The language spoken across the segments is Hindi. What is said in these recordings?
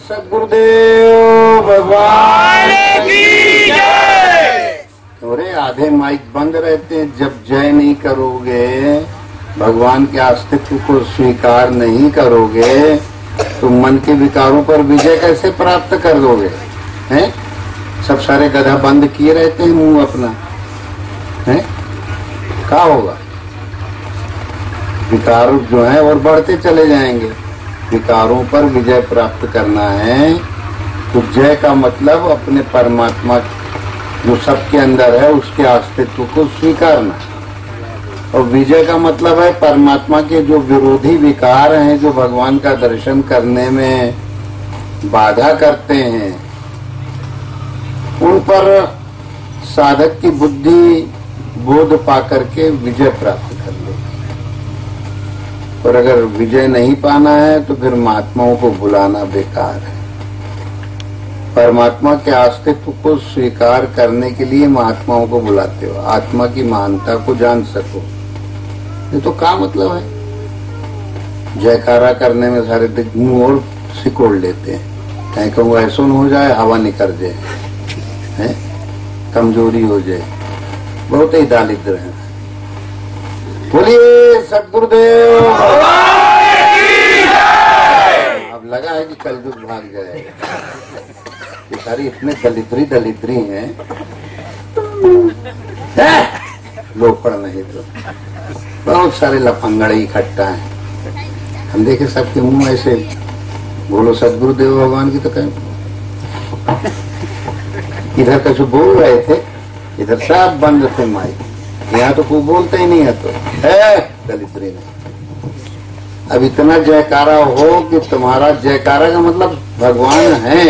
सदगुरुदेव भगवान की जय। अरे आधे माइक बंद रहते हैं। जब जय नहीं करोगे, भगवान के अस्तित्व को स्वीकार नहीं करोगे, तो मन के विकारों पर विजय कैसे प्राप्त कर दोगे? हैं? सब सारे गधा बंद किए रहते हैं मुंह अपना, हैं? क्या होगा? विकार जो है और बढ़ते चले जाएंगे। विकारों पर विजय प्राप्त करना है तो जय का मतलब अपने परमात्मा जो सबके अंदर है उसके अस्तित्व को स्वीकारना, और विजय का मतलब है परमात्मा के जो विरोधी विकार हैं, जो भगवान का दर्शन करने में बाधा करते हैं, उन पर साधक की बुद्धि बोध पाकर के विजय प्राप्त कर ले। और अगर विजय नहीं पाना है तो फिर महात्माओं को बुलाना बेकार है। परमात्मा के अस्तित्व को स्वीकार करने के लिए महात्माओं को बुलाते हो, आत्मा की महानता को जान सको। ये तो क्या मतलब है? जयकारा करने में सारे मुंह और सिकोड़ लेते हैं, कहीं कहूँ ऐसा न हो जाए, हवा निकल जाए, है? कमजोरी हो जाए, बहुत ही दारिद्र है। बोलिए सदगुरुदेव। अब लगा है कि कल युग भाग जाएगा। ये सारी इतने दलिद्री हैं, लोग पढ़ नहीं तो बहुत सारे लफंगड़े इकट्ठा हैं। हम देखे सबके मुंह ऐसे, बोलो सदगुरुदेव भगवान की तो कहें। इधर का जो बोल रहे थे, इधर सब बंद थे माइक, यहाँ तो कोई बोलता ही नहीं है, तो है दलिद्री में। अब इतना जयकारा हो कि तुम्हारा जयकारा का मतलब भगवान है,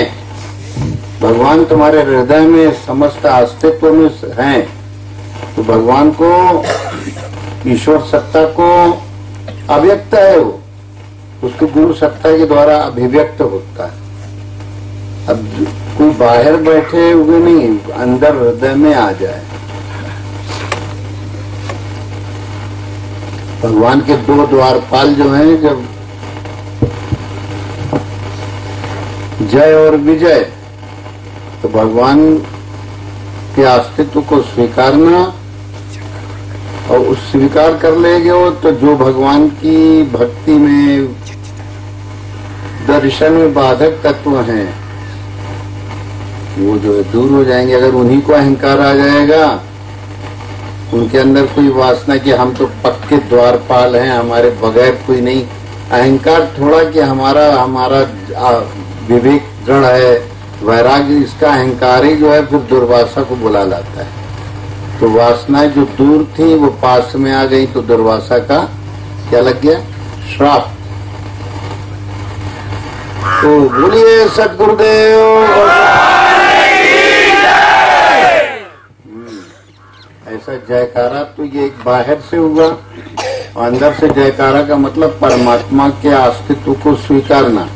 भगवान तुम्हारे हृदय में समस्त अस्तित्व में हैं, तो भगवान को, ईश्वर सत्ता को अव्यक्त है वो, उसके गुरु सत्ता के द्वारा अभिव्यक्त होता है। अब कोई बाहर बैठे हुए नहीं, अंदर हृदय में आ जाए। भगवान के दो द्वारपाल जो हैं, जब जय और विजय, तो भगवान के अस्तित्व को स्वीकारना, और उस स्वीकार कर लेंगे वो, तो जो भगवान की भक्ति में, दर्शन में बाधक तत्व हैं, वो जो है दूर हो जाएंगे। अगर उन्हीं को अहंकार आ जाएगा, उनके अंदर कोई वासना कि हम तो पक्के द्वारपाल हैं, हमारे बगैर कोई नहीं, अहंकार थोड़ा कि हमारा विवेक दृढ़ है, वैराग्य, इसका अहंकार ही जो है फिर दुर्वासा को बुला लाता है। तो वासनाएं जो दूर थी वो पास में आ गई, तो दुर्वासा का क्या लग गया? श्राप। तो बोलिए सदगुरुदेव। ऐसा जयकारा तो ये एक बाहर से हुआ, और अंदर से जयकारा का मतलब परमात्मा के अस्तित्व को स्वीकारना।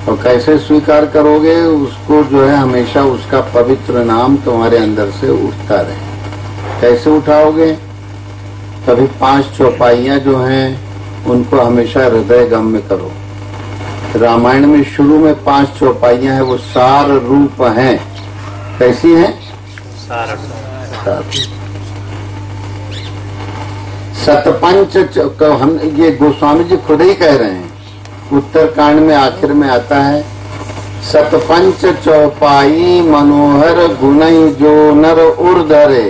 और कैसे स्वीकार करोगे? उसको जो है हमेशा उसका पवित्र नाम तुम्हारे अंदर से उठता रहे। कैसे उठाओगे? तभी 5 चौपाइयां जो हैं उनको हमेशा हृदय गम्य करो। रामायण में शुरू में 5 चौपाइयां हैं, वो सार रूप हैं। कैसी हैं? सतपंच, हम ये गोस्वामी जी खुद ही कह रहे हैं, उत्तरकांड में आखिर में आता है, सतपंच चौपाई मनोहर गुणई जो नर उर्धरे,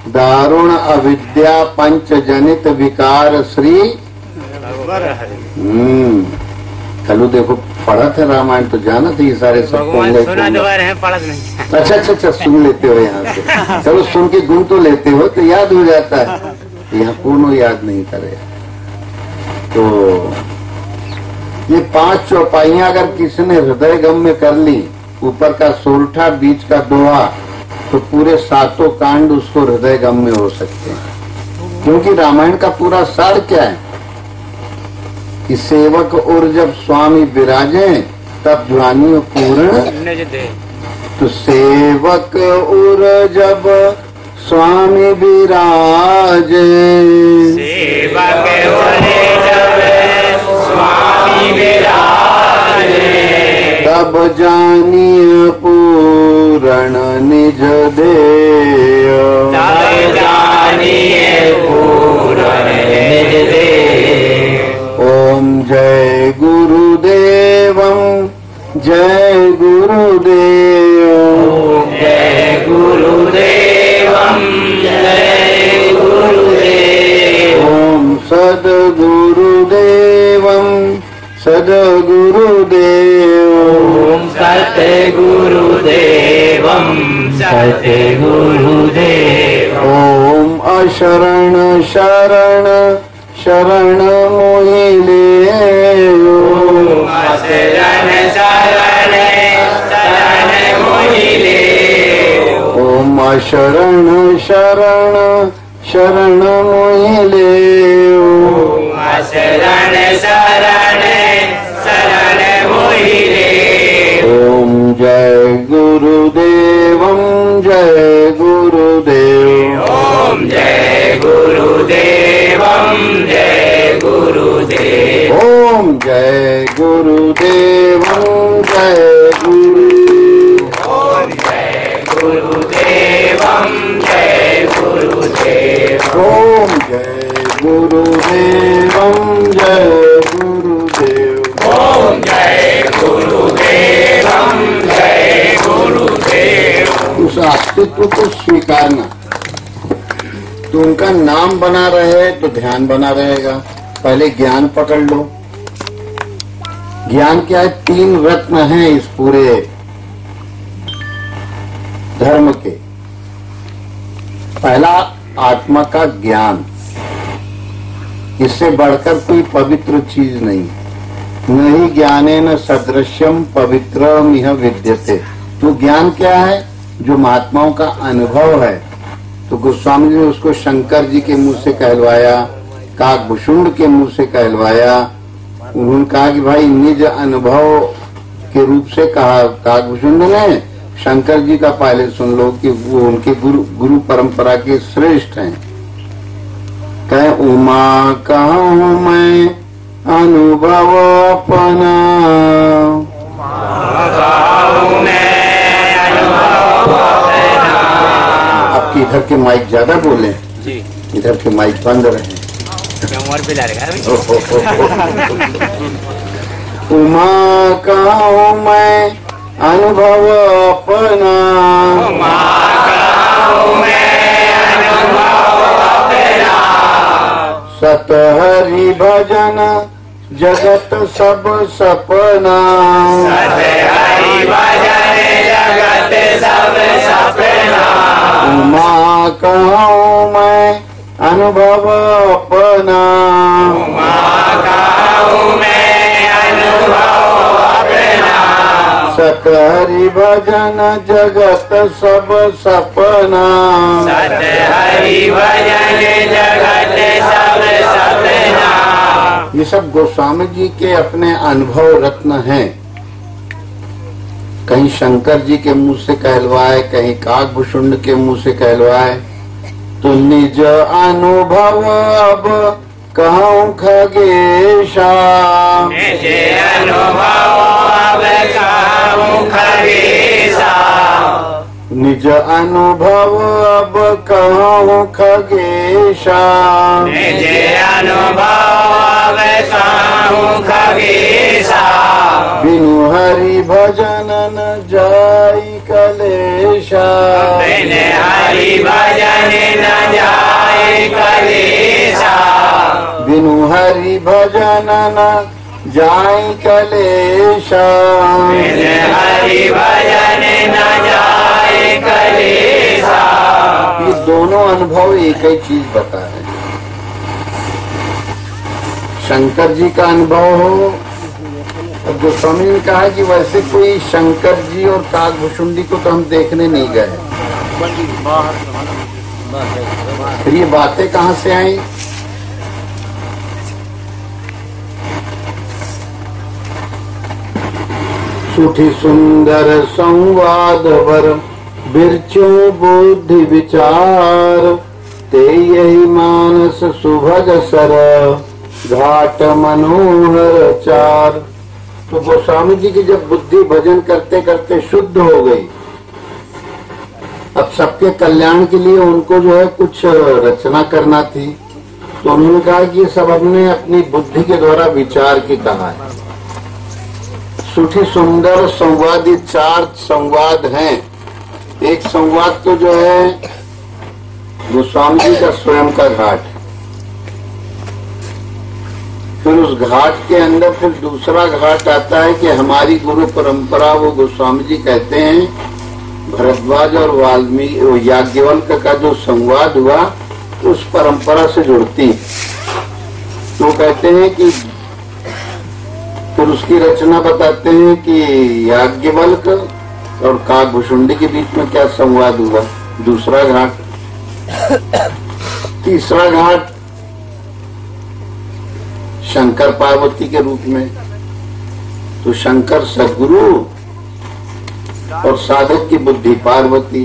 दारुण अविद्या पंच जनित विकार श्री। चलो देखो, पढ़ा था रामायण तो जाना था, ये सारे सब अच्छा सुन लेते हो यहाँ से। चलो सुन के गुण तो लेते हो तो याद हो जाता है, यहाँ पूर्ण याद नहीं करे। तो ये 5 चौपाइयां अगर किसी ने हृदय गम्य कर ली, ऊपर का सोरठा, बीच का दोहा, तो पूरे 7 कांड उसको हृदय गम्य हो सकते हैं। क्योंकि रामायण का पूरा सार क्या है कि सेवक और जब स्वामी विराजे तब ज्वानी पूर्ण। तो सेवक और जब स्वामी विराजे, सेवक और जब स्वामी विराजे, जानिय पूरण निज देय। तब जानिए पूरण निज देय। ओम जय गुरुदेवं जय गुरुदेव। ओम जय गुरुदेवं जय गुरुदेव। ओम सद्गुरुदेवं सद्गुरुदेव। ओम सद्गुरुदेवं सद्गुरुदेव। ओम अशरण शरण शरण मोहिले। ओम शरण शरण शरण मोहिले। ओम अशरण शरण शरण मोहिले। ओम शरण शरण शरण मोहिले। ओम जय गुरुदेवं जय गुरुदेव। ओम जय गुरुदेवं जय गुरुदेव। ओम जय गुरुदेवं जय गुरुदेव। ओम जय गुरुदेवं जय गुरुदेव। ओम जय गुरुदेवं जय गुरुदेव। ओम जय गुरुदेवं जय गुरुदेव। उस अस्तित्व को स्वीकारना, तो उनका नाम बना रहे तो ध्यान बना रहेगा। पहले ज्ञान पकड़ लो। ज्ञान क्या है? 3 रत्न हैं इस पूरे धर्म के। पहला आत्मा का ज्ञान, इससे बढ़कर कोई पवित्र चीज नहीं। नहीं ज्ञानेन सदृश्यम पवित्रम इह विद्यते। तो ज्ञान क्या है? जो महात्माओं का अनुभव है। तो गोस्वामी जी ने उसको शंकर जी के मुंह से कहलवाया, काकभूषुंड के मुंह से कहलवाया। उन्होंने कहा कि भाई निज अनुभव के रूप से कहा। काकभूषुंड ने शंकर जी का पहले सुन लो कि वो उनके गुरु परंपरा के श्रेष्ठ हैं। कहे उमा कहूँ मैं अनुभव अपना। आपकी इधर के माइक ज्यादा बोले जी, इधर के माइक बंद रहे। उम्र पे ला रखा है। उमा कहूँ मैं अनुभव अपना। सत हरि भजन जगत सब सपना। जगत सब सपना। उमा कहूँ मैं अनुभव अपना। सत हरि भजन जगत सब सपना। हरि भजन जगत सब सपना। ये सब गोस्वामी जी के अपने अनुभव रत्न हैं। कहीं शंकर जी के मुंह से कहलवाए, कहीं काकभूषुंड के मुंह से कहलवाए। तो निज अनुभव अब कहूँ खगेशा। निज अनुभव अब कहूँ खगेशा। निज अनुभव अब कहूँ खगेशा। निज अनुभव अब कहूँ खगेशा। बिनु हरि भजन न जाई कलेशा। बिन हरि भजन न जाए कलेशा। बिनु हरि भजन न जाई कलेशा। बिन हरि भजन न जाए कलेशा। ये दोनों अनुभव एक ही चीज बता रहे हैं। शंकर जी का अनुभव हो। और गोस्वामी ने कहा कि वैसे कोई शंकर जी और काकभूषुंडी को तो हम देखने नहीं गए। फिर ये बातें कहाँ से आई? सुठी सुंदर संवाद वर बिरचो बुद्धि विचार। ते यही मानस सुभग सर घाट मनोहर चार। तो गोस्वामी जी की जब बुद्धि भजन करते करते शुद्ध हो गई, अब सबके कल्याण के लिए उनको जो है कुछ रचना करना थी, तो उन्होंने कहा कि ये सब हमने अपनी बुद्धि के द्वारा विचार की कहा है। सुठी सुंदर संवादी 4 संवाद हैं। एक संवाद तो जो है गोस्वामी जी का स्वयं का घाट, फिर उस घाट के अंदर फिर दूसरा घाट आता है कि हमारी गुरु परंपरा, वो गोस्वामी जी कहते हैं भरद्वाज और वाल्मीकि याज्ञवल्क्य का जो संवाद हुआ उस परंपरा से जुड़ती है। तो कहते हैं कि फिर उसकी रचना बताते हैं कि याज्ञवल्क्य और काकभुषुंडी के बीच में क्या संवाद हुआ, दूसरा घाट। तीसरा घाट शंकर पार्वती के रूप में, तो शंकर सद्गुरु और साधक की बुद्धि पार्वती,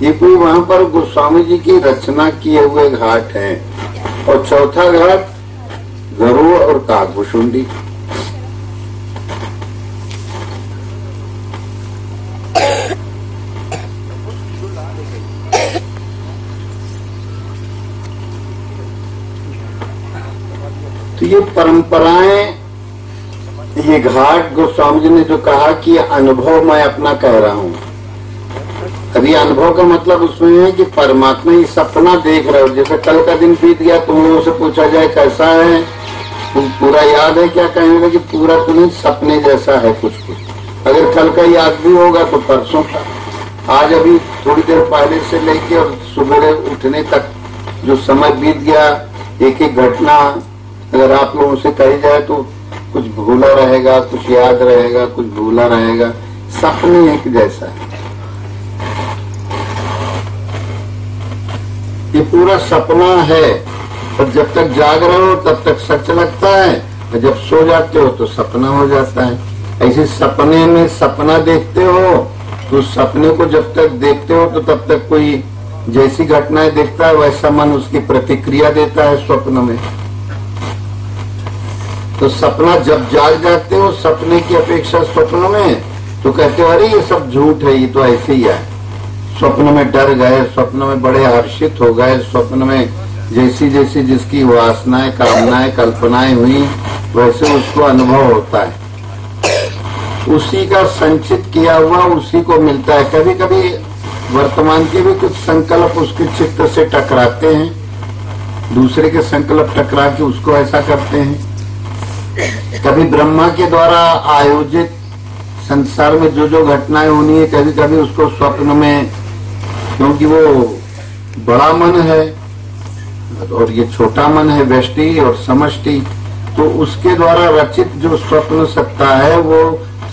ये कोई वहां पर गोस्वामी जी की रचना किए हुए घाट हैं। और चौथा घाट गरुड़ और काकभुषुंडी। तो ये परंपराएं, ये घाट गोस्वामी जी ने जो कहा कि अनुभव मैं अपना कह रहा हूं। अभी अनुभव का मतलब उसमें है कि परमात्मा ये सपना देख रहे हो। जैसे कल का दिन बीत गया, तुम लोगों से पूछा जाए कैसा है, तुम पूरा याद है, क्या कहेंगे कि पूरा तो नहीं, सपने जैसा है कुछ कुछ। अगर कल का याद भी होगा तो परसों का, आज अभी थोड़ी देर पहले से लेके और सुबह उठने तक जो समय बीत गया, एक एक घटना अगर आप लोगों से कही जाए तो कुछ भूला रहेगा, कुछ याद रहेगा, कुछ भूला रहेगा। सपने एक जैसा है, ये पूरा सपना है। और जब तक जाग रहे हो तब तक सच लगता है, और जब सो जाते हो तो सपना हो जाता है। ऐसे सपने में सपना देखते हो, तो सपने को जब तक देखते हो तो तब तक कोई जैसी घटनाएं देखता है वैसा मन उसकी प्रतिक्रिया देता है स्वप्न में। तो सपना जब जाग जाते हो सपने की अपेक्षा स्वप्न में, तो कहते हो अरे ये सब झूठ है, ये तो ऐसे ही है। स्वप्न में डर गए, स्वप्न में बड़े हर्षित हो गए, स्वप्न में जैसी जैसी जिसकी वासनाएं, कामनाएं, कल्पनाएं हुई वैसे उसको अनुभव होता है। उसी का संचित किया हुआ उसी को मिलता है। कभी कभी वर्तमान के भी कुछ संकल्प उसके चित्त से टकराते हैं, दूसरे के संकल्प टकरा के उसको ऐसा करते हैं। कभी ब्रह्मा के द्वारा आयोजित संसार में जो जो घटनाएं होनी है, कभी कभी उसको स्वप्न में, क्योंकि वो बड़ा मन है और ये छोटा मन है, व्यष्टि और समष्टि, तो उसके द्वारा रचित जो स्वप्न सत्ता है वो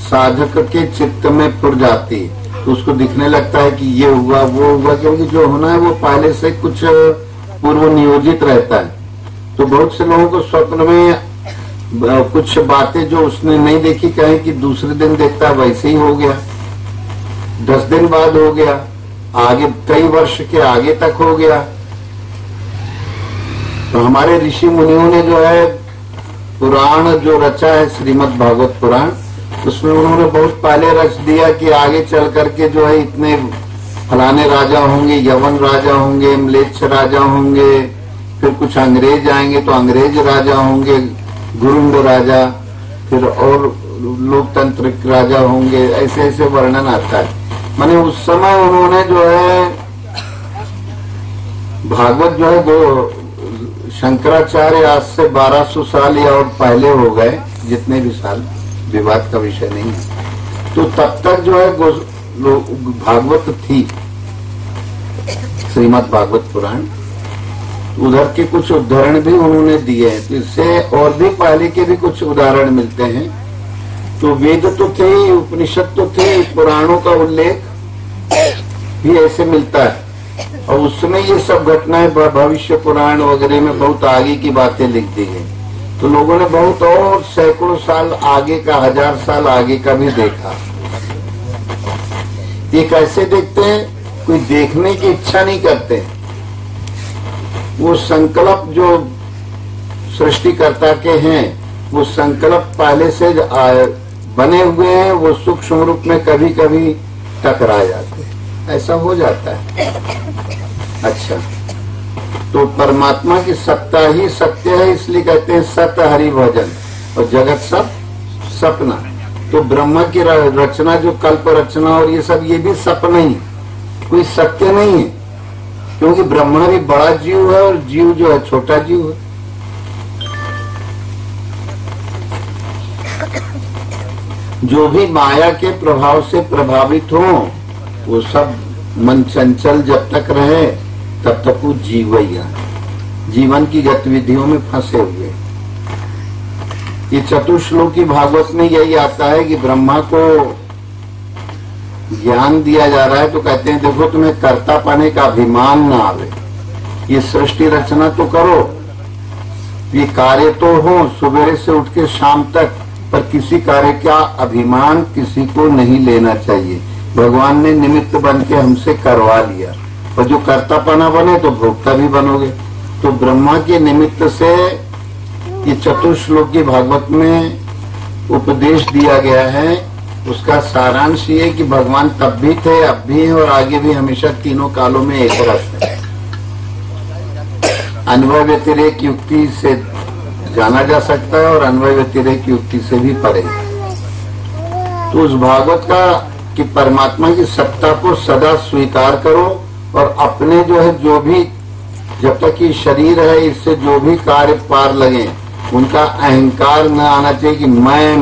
साधक के चित्त में पुर जाती है। तो उसको दिखने लगता है कि ये हुआ वो हुआ, क्योंकि जो होना है वो पहले से कुछ पूर्व नियोजित रहता है। तो बहुत से लोगों को स्वप्न में कुछ बातें जो उसने नहीं देखी, कहे कि दूसरे दिन देखता वैसे ही हो गया, 10 दिन बाद हो गया, आगे कई वर्ष के आगे तक हो गया। तो हमारे ऋषि मुनियों ने जो है पुराण जो रचा है श्रीमद् भागवत पुराण, उसमें उन्होंने बहुत पहले रच दिया कि आगे चल करके जो है इतने फलाने राजा होंगे, यवन राजा होंगे, म्लेच्छ राजा होंगे, फिर कुछ अंग्रेज आएंगे तो अंग्रेज राजा होंगे, गुरुंड राजा, फिर और लोकतांत्रिक राजा होंगे, ऐसे ऐसे वर्णन आता है। माने उस समय उन्होंने जो है भागवत जो है वो शंकराचार्य आज से 1200 साल या और पहले हो गए, जितने भी साल, विवाद का विषय नहीं है। तो तब तक जो है भागवत थी, श्रीमद् भागवत पुराण, उधर के कुछ उदाहरण भी उन्होंने दिए हैं। तो इससे और भी पहले के भी कुछ उदाहरण मिलते हैं। तो वेद तो थे, उपनिषद तो थे, पुराणों का उल्लेख भी ऐसे मिलता है। और उसमें ये सब घटनाएं भविष्य पुराण वगैरह में बहुत आगे की बातें लिख दी गई। तो लोगों ने बहुत और सैकड़ों साल आगे का, 1000 साल आगे का भी देखा। ये कैसे देखते हैं? कोई देखने की इच्छा नहीं करते, वो संकल्प जो सृष्टिकर्ता के हैं वो संकल्प पहले से बने हुए हैं, वो सूक्ष्म रूप में कभी कभी टकरा जाते हैं, ऐसा हो जाता है। अच्छा, तो परमात्मा की सत्ता ही सत्य है, इसलिए कहते हैं सत हरि भजन, और जगत सब सपना। तो ब्रह्मा की रचना जो कल्प रचना और ये सब, ये भी सपना ही, कोई सत्य नहीं है, क्योंकि ब्रह्मा भी बड़ा जीव है और जीव जो है छोटा जीव है। जो भी माया के प्रभाव से प्रभावित हो, वो सब मन चंचल जब तक रहे तब तक वो जीवैया, जीवन की गतिविधियों में फंसे हुए। ये चतुश्लोकी भागवत में यही आता है कि ब्रह्मा को ज्ञान दिया जा रहा है, तो कहते हैं देखो तुम्हें कर्ता पाने का अभिमान ना आवे, ये सृष्टि रचना तो करो, ये कार्य तो हो सुबह से उठ के शाम तक, पर किसी कार्य का अभिमान किसी को नहीं लेना चाहिए। भगवान ने निमित्त बन के हमसे करवा लिया, और जो कर्तापना बने तो भोक्ता भी बनोगे। तो ब्रह्मा के निमित्त से ये चतुश्लोकी भागवत में उपदेश दिया गया है। उसका सारांश ये कि भगवान तब भी थे, अब भी हैं और आगे भी हमेशा तीनों कालों में एक रस है। अन्वय व्यतिरेक युक्ति से जाना जा सकता है और अन्वय व्यतिरेक युक्ति से भी परे। तो उस भागवत का कि परमात्मा की सत्ता को सदा स्वीकार करो, और अपने जो है, जो भी जब तक ये शरीर है, इससे जो भी कार्य पार लगे, उनका अहंकार न आना चाहिए कि मैं,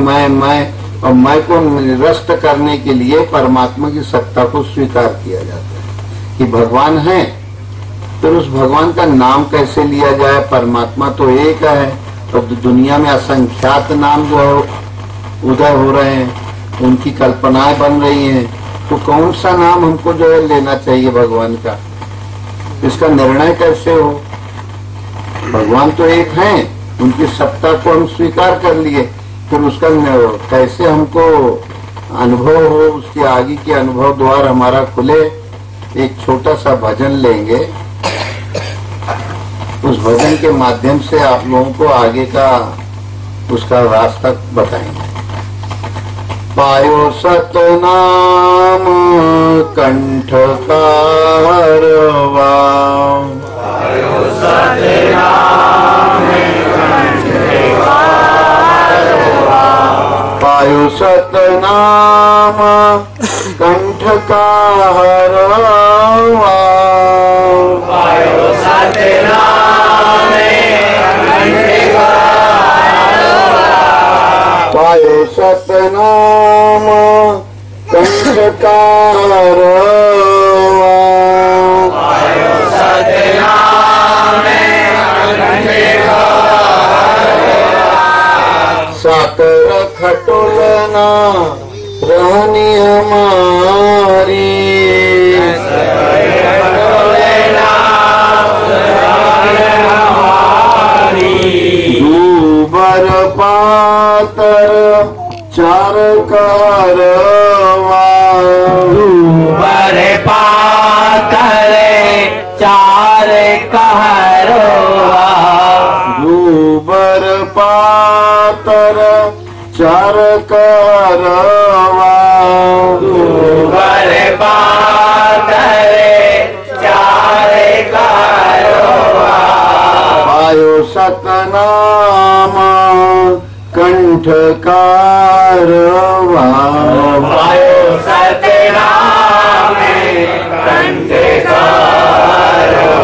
और मैं को निरस्त करने के लिए परमात्मा की सत्ता को स्वीकार किया जाता है कि भगवान है। फिर उस भगवान का नाम कैसे लिया जाए? परमात्मा तो एक है, तो दुनिया में असंख्यात नाम जो है उदय हो रहे हैं, उनकी कल्पनाएं बन रही हैं, तो कौन सा नाम हमको जो है लेना चाहिए भगवान का? इसका निर्णय कैसे हो? भगवान तो एक हैं, उनकी सत्ता को हम स्वीकार कर लिए, फिर उसका कैसे हमको अनुभव हो, उसके आगे के अनुभव द्वार हमारा खुले। एक छोटा सा भजन लेंगे, उस भजन के माध्यम से आप लोगों को आगे का उसका रास्ता बताएंगे। पायो सतनाम कंठ कारवा, पायो सतनाम कंठ कारवा, पायो सतनाम कंठ कारवा, पायो सतनाम कंठ कारवा, पायो सतनाम कंठ कारवा, पायो सतनाम कंठ कारवा, साकर खटुलना रहनी हमारी, दूबर पातर चार कारवा, बरे पातले चार कहरवा, दूबर पातर चार कारवा, बरे पातले चार कहरवा, पायो सतनाम कंठ कारवा, पायो सतनाम कंठ कारवा,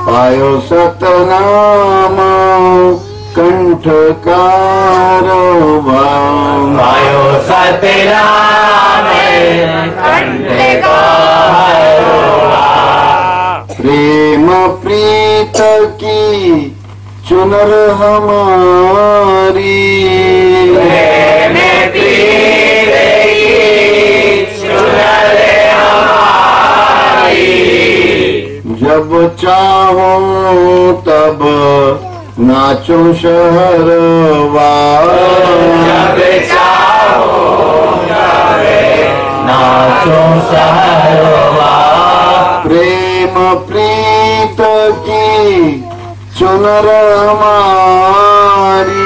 पायो सतनाम कंठ कारवा, पायो सतनाम कंठ कारवा, प्रेम प्रीत की चुनर हमारी, प्रेम प्रीत की चुनर हमारी, जब चाहो तब नाचो शहरवा, जब चाहो तब नाचो सहरवा, प्रेम प्रीत की चुनर हमारी,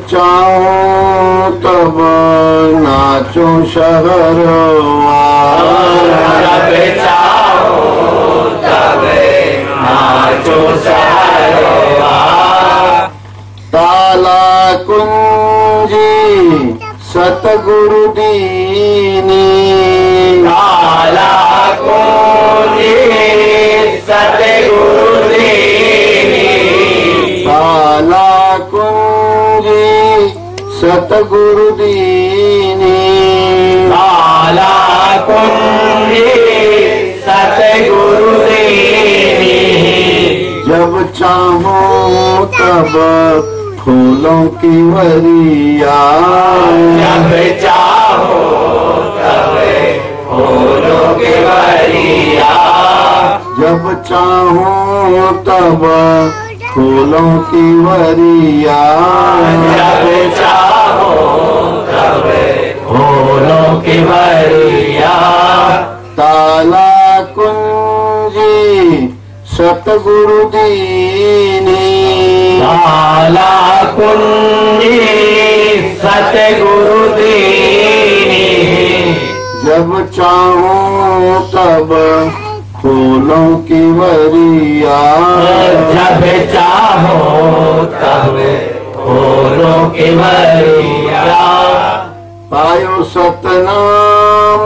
चाहो तब नाचो शहरवा, जब चाहो तब नाचो शहरवा। ताला कुंजी सतगुरु दीनी, ताला कुंजी सतगुरु दीनी, ताला कुंजी सतगुरु दीनी, ताला कुंजी सतगुरु दीनी। जब चाहो तब खोलो की वरिया, जब चाहो तब खोलो के वरिया, जब चाहो तब खोलो की वरिया, जब चाहो तब खोलो के वरिया। ताला कुंजी सतगुरु दीनी, ताला कुंजी सतगुरु दीनी, जब चाहो तब खोलो की वरिया, जब चाहो तब खोलो के वरिया। पायो सतनाम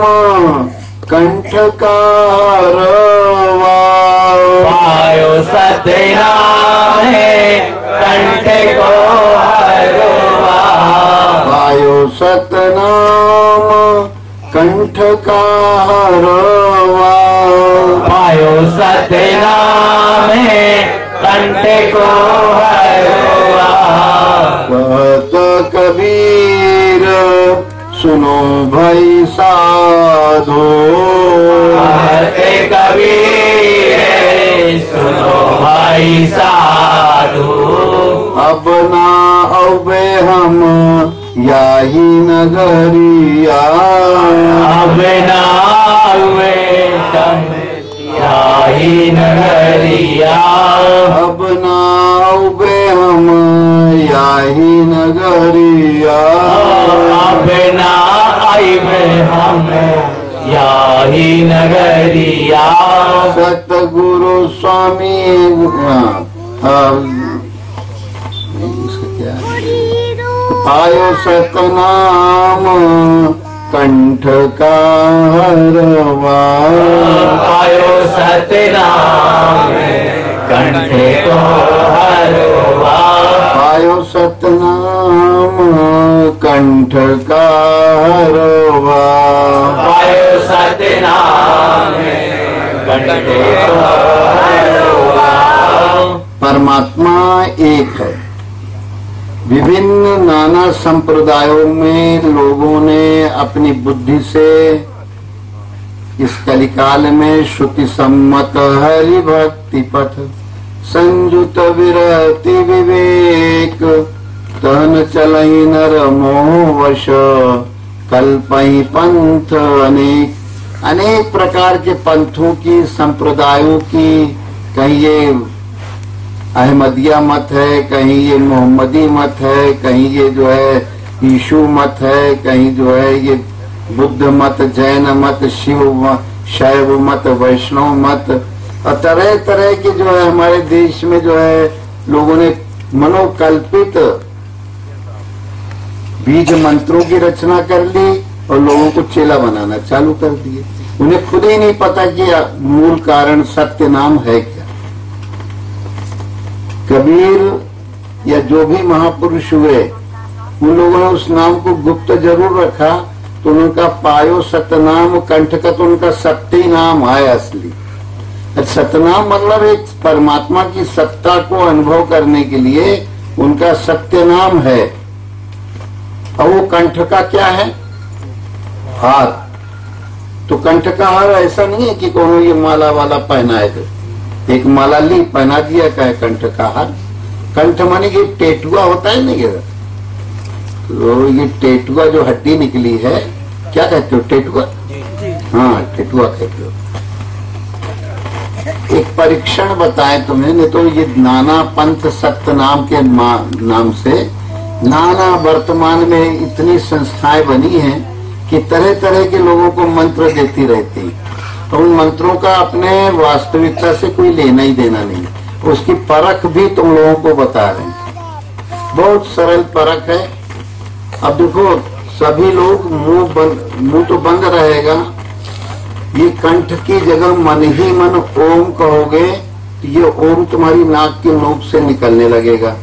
कंठकारवा, पायो सतनाम कंठ को हरवा, पायो सतनाम कंठकारवा, पायो सतनाम कंठ को हरवा। कहत कबीर सुनो भाई साधो, कहते कबीर सुनो भाई साधु, अब ना औबे हम याही नगरिया, अब ना हुए तम याही नगरिया, अब ना औबे हम याही नगरिया, अब ना आइबे हम याही नगरिया। सतगुरु स्वामी इसका क्या है? आयो सतनाम कंठ कारवा, आयो सतनाम कंठ को हरवा, आयो सतनाम कंठ कारवा, आयो सतनाम कंठ को हरवा। परमात्मा एक है। विभिन्न नाना संप्रदायों में लोगों ने अपनी बुद्धि से इस कलिकाल में श्रुति सम्मत हरि भक्ति पथ संयुत विरति विवेक तहन चलई नर मोह वश कल्पई पंथ अनेक। अनेक प्रकार के पंथों की संप्रदायों की, कहीं ये अहमदिया मत है, कहीं ये मोहम्मदी मत है, कहीं ये जो है यीशु मत है, कहीं जो है ये बुद्ध मत, जैन मत, शिव मत, शैव मत, वैष्णव मत, और तरह तरह के जो है हमारे देश में जो है लोगों ने मनोकल्पित बीज मंत्रों की रचना कर ली और लोगों को चेला बनाना चालू कर दिए। उन्हें खुद ही नहीं पता कि मूल कारण सत्य नाम है क्या। कबीर या जो भी महापुरुष हुए उन लोगों ने उस नाम को गुप्त जरूर रखा, तो उनका पायो सतनाम कंठ का तो उनका सत्य नाम है असली। सतनाम मतलब एक परमात्मा की सत्ता को अनुभव करने के लिए उनका सत्य नाम है। और वो कंठ का क्या है? हार। तो कंठ का हार ऐसा नहीं है कि कोनो ये माला वाला पहनाए थे, एक माला ली पहना दिया का है कंठ का हार। कंठ माने कि टेटुआ होता है ना, तो ये टेटुआ जो हड्डी निकली है, क्या कहते हो टेटुआ? हाँ, टेटुआ कहते हो। एक परीक्षण बताए तुम्हें, नहीं तो ये नाना पंथ सत्य नाम के नाम से नाना वर्तमान में इतनी संस्थाएं बनी हैं कि तरह तरह के लोगों को मंत्र देती रहती हैं, तो उन मंत्रों का अपने वास्तविकता से कोई लेना ही देना नहीं। उसकी परख भी तुम लोगों को बता रहे हैं, बहुत सरल परख है। अब देखो, सभी लोग मुंह तो बंद रहेगा, ये कंठ की जगह मन ही मन ओम कहोगे तो ये ओम तुम्हारी नाक की नोक से निकलने लगेगा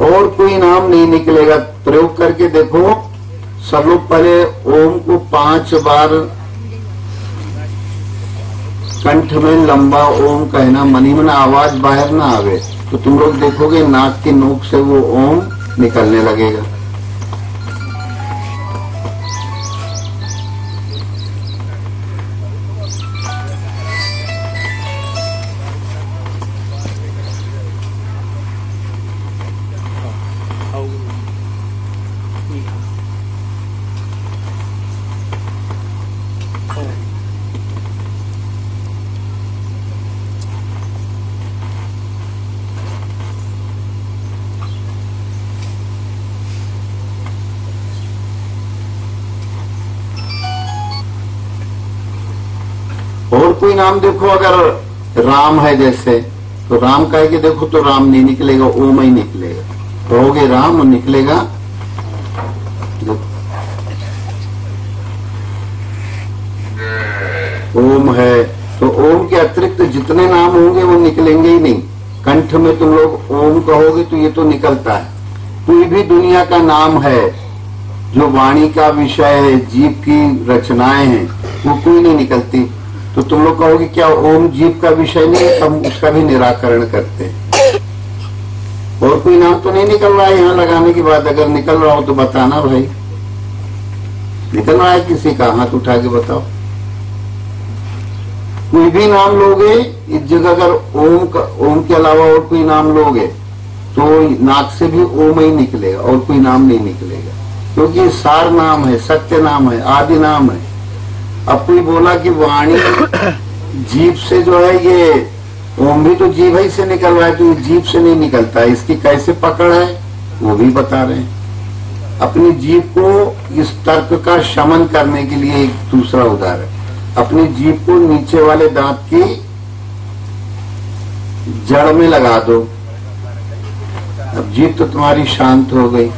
और कोई नाम नहीं निकलेगा। प्रयोग करके देखो, सब लोग पहले ओम को 5 बार कंठ में लंबा ओम कहना, मनी मन आवाज बाहर ना आवे, तो तुम लोग देखोगे नाक की नोक से वो ओम निकलने लगेगा। और कोई नाम देखो, अगर राम है जैसे, तो राम कह के देखो तो राम नहीं निकलेगा, ओम ही निकलेगा। कहोगे राम निकलेगा, ओम है तो ओम के अतिरिक्त जितने नाम होंगे वो निकलेंगे ही नहीं। कंठ में तुम लोग ओम कहोगे तो ये तो निकलता है। कोई भी दुनिया का नाम है जो वाणी का विषय है, जीव की रचनाएं हैं, वो कोई नहीं निकलती। तो तुम लोग कहोगे क्या ओम जीव का विषय नहीं, हम उसका भी निराकरण करते हैं। और कोई नाम तो नहीं निकल रहा है यहाँ लगाने के बाद? अगर निकल रहा हो तो बताना भाई, निकल रहा है किसी का? हाथ उठा के बताओ। कोई भी नाम लोगे इस जगह, अगर ओम के अलावा और कोई नाम लोगे तो नाक से भी ओम ही निकलेगा और कोई नाम नहीं निकलेगा, क्योंकि सार नाम है, सत्य नाम है, आदि नाम है। अब कोई बोला कि वाणी जीभ से जो है, ये ओम भी तो जीभ ही से निकल रहा है, तो ये जीभ से नहीं निकलता है। इसकी कैसे पकड़ है वो भी बता रहे हैं। अपनी जीभ को इस तर्क का शमन करने के लिए एक दूसरा उदाहरण, अपनी जीभ को नीचे वाले दांत की जड़ में लगा दो, अब जीभ तो तुम्हारी शांत हो गई।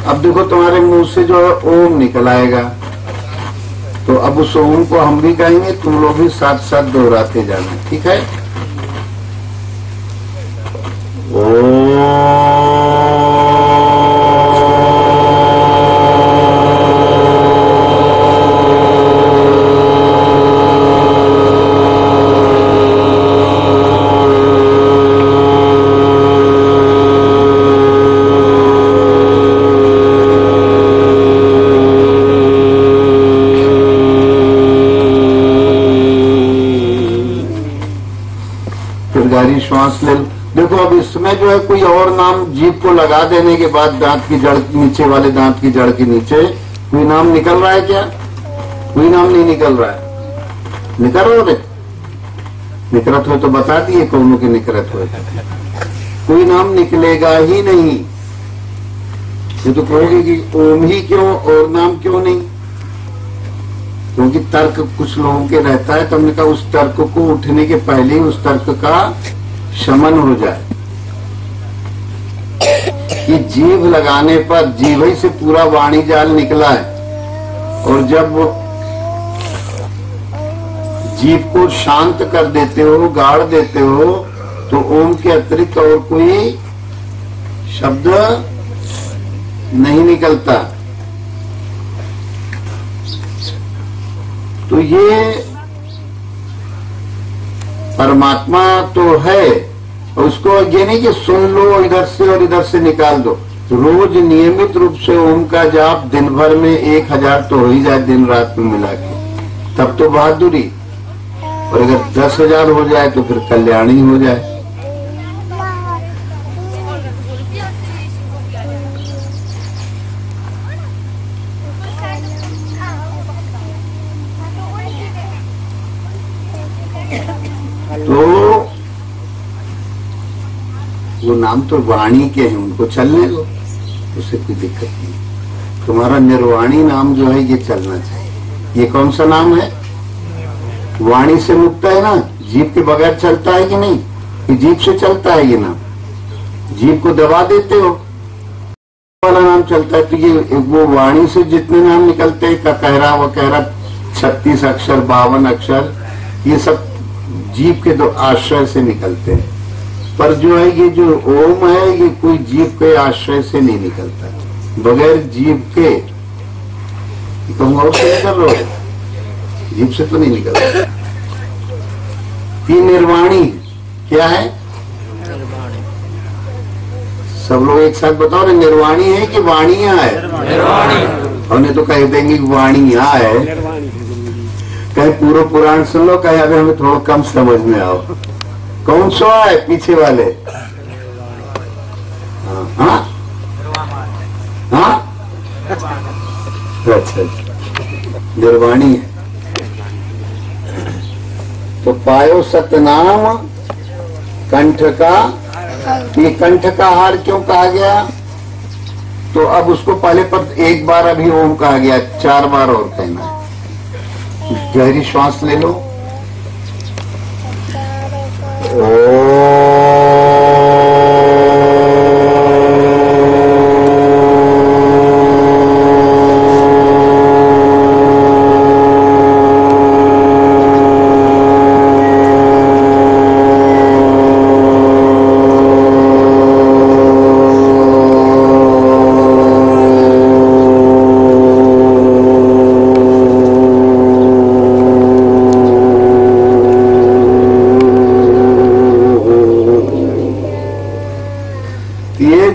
अब देखो तुम्हारे मुंह से जो है ओम निकल आएगा, तो अब उस ओम को हम भी कहेंगे, तुम लोग भी साथ साथ दोहराते जाना, ठीक है? ओम श्वास ले लो। देखो अब इसमें जो है कोई और नाम जीभ को लगा देने के बाद दांत की जड़, नीचे वाले दांत की जड़ के नीचे कोई नाम निकल रहा है क्या? कोई नाम नहीं निकल रहा है। निकल रहे निकरत हो तो बता दिए कौनों के निकरत हो, कोई नाम निकलेगा ही नहीं। ये तो कहोगे कि ओम ही क्यों और नाम क्यों नहीं? क्योंकि तर्क कुछ लोगों के रहता है, तो हमने कहा उस तर्क को उठने के पहले ही उस तर्क का शमन हो जाए कि जीभ लगाने पर जीभ ही से पूरा वाणी जाल निकला है, और जब जीभ को शांत कर देते हो, गाड़ देते हो, तो ओम के अतिरिक्त और कोई शब्द नहीं निकलता। तो ये परमात्मा तो है, और उसको ये नहीं कि सुन लो इधर से और इधर से निकाल दो। रोज नियमित रूप से ओम का जाप दिन भर में 1000 तो हो ही जाए, दिन रात में मिला के, तब तो बहादुरी। और अगर 10,000 हो जाए तो फिर कल्याणी हो जाए। तो वो नाम तो वाणी के हैं, उनको चलने दो, उससे कोई दिक्कत नहीं। तुम्हारा निर्वाणी नाम जो है ये चलना चाहिए। ये कौन सा नाम है? वाणी से मुक्त है ना, जीभ के बगैर चलता है कि नहीं? कि जीभ से चलता है ये नाम? जीभ को दबा देते हो वाला नाम चलता है। तो ये वो वाणी से जितने नाम निकलते हैं, ककहरा वकहरा 36 अक्षर 52 अक्षर, ये सब जीभ के दो आश्रय से निकलते हैं। पर जो है ये जो ओम है ये कोई जीभ के आश्रय से नहीं निकलता, बगैर जीभ के कहूंगा उससे निकल रहा है, जीभ से तो नहीं निकलता। ये निर्वाणी क्या है? सब लोग एक साथ बताओ ना, निर्वाणी है कि वाणिया है? हमने तो कह देंगे वाणिया है, कहे पूरा पुराण सुन लो, कहे अभी हमें थोड़ा कम समझ में आओ। कौन सा है पीछे वाले? हाँ हाँ अच्छा, निर्वाणी है। तो पायो सतनाम कंठ का, ये कंठ का हार क्यों कहा गया? तो अब उसको पहले पर एक बार अभी ओम कहा गया, 4 बार और कहना है। गहरी श्वास ले लो। ओ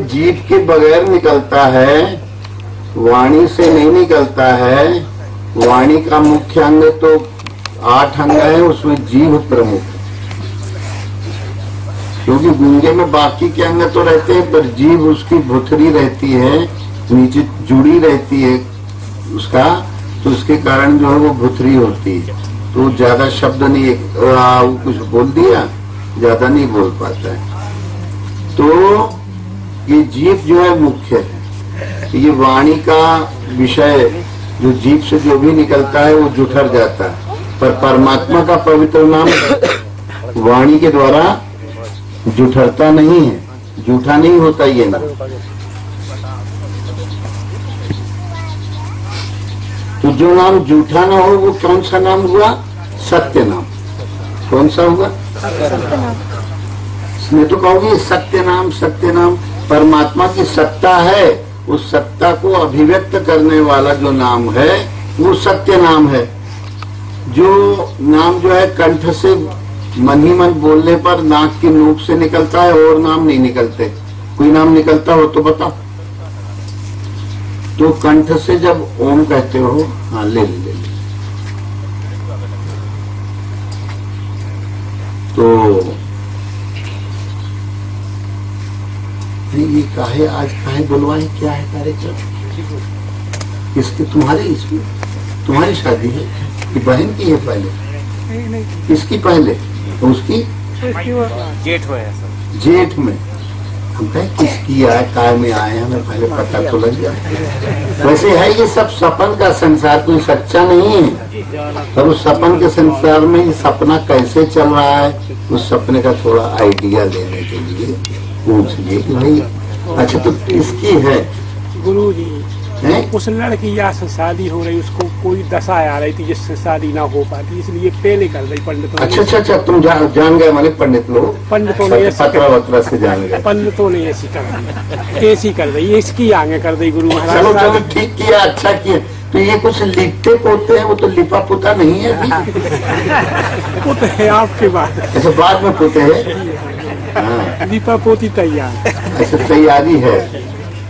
जीभ के बगैर निकलता है, वाणी से नहीं निकलता है। वाणी का मुख्य अंग तो 8 अंग है, उसमें जीभ प्रमुख, क्योंकि गूंगे में बाकी के अंग तो रहते हैं, पर जीभ उसकी भुथरी रहती है, नीचे जुड़ी रहती है उसका, तो उसके कारण जो है वो भुथरी होती है, तो ज्यादा शब्द नहीं, कुछ बोल दिया ज्यादा नहीं बोल पाता है। तो ये जीभ जो है मुख्य है। ये वाणी का विषय जो जीभ से जो भी निकलता है वो जुठर जाता है, पर परमात्मा का पवित्र नाम वाणी के द्वारा जुठरता नहीं है, जूठा नहीं होता ये नाम। तो जो नाम जूठा ना हो वो कौन सा नाम हुआ? सत्य नाम। कौन सा हुआ? इसमें तो कहोगे सत्य नाम, सत्य नाम परमात्मा की सत्ता है, उस सत्ता को अभिव्यक्त करने वाला जो नाम है वो सत्य नाम है। जो नाम जो है कंठ से मन ही मन बोलने पर नाक की नोक से निकलता है, और नाम नहीं निकलते। कोई नाम निकलता हो तो बताओ। तो कंठ से जब ओम कहते हो, हाँ ले ले ले, तो ये काहे आज काहे बुलवाए, क्या है कार्यक्रम? इसकी तुम्हारी, इसकी तुम्हारी शादी है कि बहन की है पहले? इसकी पहले, तो उसकी जेठ हुआ है। जेठ में। हम कहे किसकी आए, काय में आए, हमें पहले पता तो लग जाए। वैसे है ये सब सपन का संसार, कोई सच्चा नहीं है। पर उस सपन के संसार में ये सपना कैसे चल रहा है, उस सपने का थोड़ा आइडिया लेने के लिए पूछ लिए कि भाई अच्छा तो इसकी है गुरु जी उस लड़की या से शादी हो रही, उसको कोई दशा आ रही थी जिससे शादी ना हो पाती, इसलिए पहले कर रही पंडितों। अच्छा तुम जान गए माने पंडित लोग? पंडितों ने पत्रा वत्रा से जान गए, पंडितों ने ऐसी कर दी, ऐसी कर दी, इसकी आगे कर दी गुरु महाराज। चलो ठीक किया, अच्छा किया। तो ये कुछ लिखते पोते हैं, वो तो लिपा पुता नहीं है अभी। पुत है आपके बाद। अच्छा बाद में पुते है, लिपा पोती तैयार। अच्छा तैयारी है।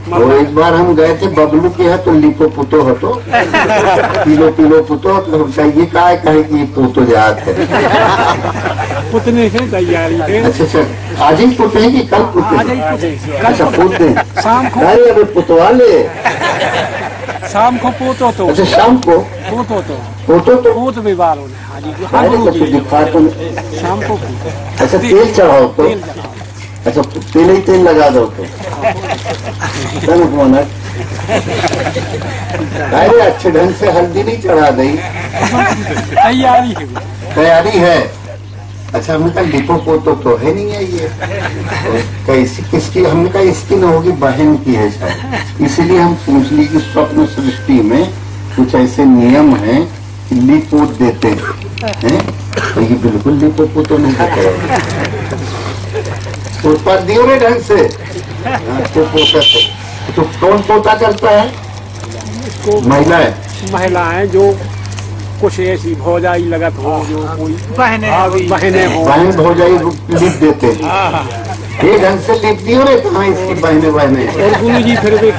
और एक बार हम गए थे बबलू के है, तो लिपो पुतो हो तो पीलो पीलो पुतो, तो ये कहे कि पुतो जात है। पुतने से तैयारी है। अच्छा आज ही पुते हैं कि कल पुते? अच्छा पुते शाम को, अरे पुतवा ले शाम को पोतो तो। अच्छा शाम को पोतो तो पोत विवाह दिखा तो शाम को। अच्छा तेल चढ़ाओ तो अच्छा तेल ही तेल लगा दो तो मोनक अरे अच्छे ढंग से हल्दी नहीं चढ़ा दी, तैयारी है। अच्छा हमने कहा लिपो पोतो तो है नहीं है ये, कैसी किसकी? हमने कहा इसकी न होगी, बहन की है शायद, इसलिए हम पूछ ली कि स्वप्न सृष्टि में कुछ ऐसे नियम हैं कि लिपोत देते हैं, तो ये बिल्कुल लिपो पोतो नहीं देते, तो पर दियो रे ढंग से। तो पोता तो कौन पोता करता है? महिलाएं जो कुछ ऐसी भौजाई लगत हो, जो कोई बहने हो, बहन भौजाई लिप देते हैं, ये ढंग से लिप दियो रे, कहाँ इसकी बहने और गुरु जी फिर भी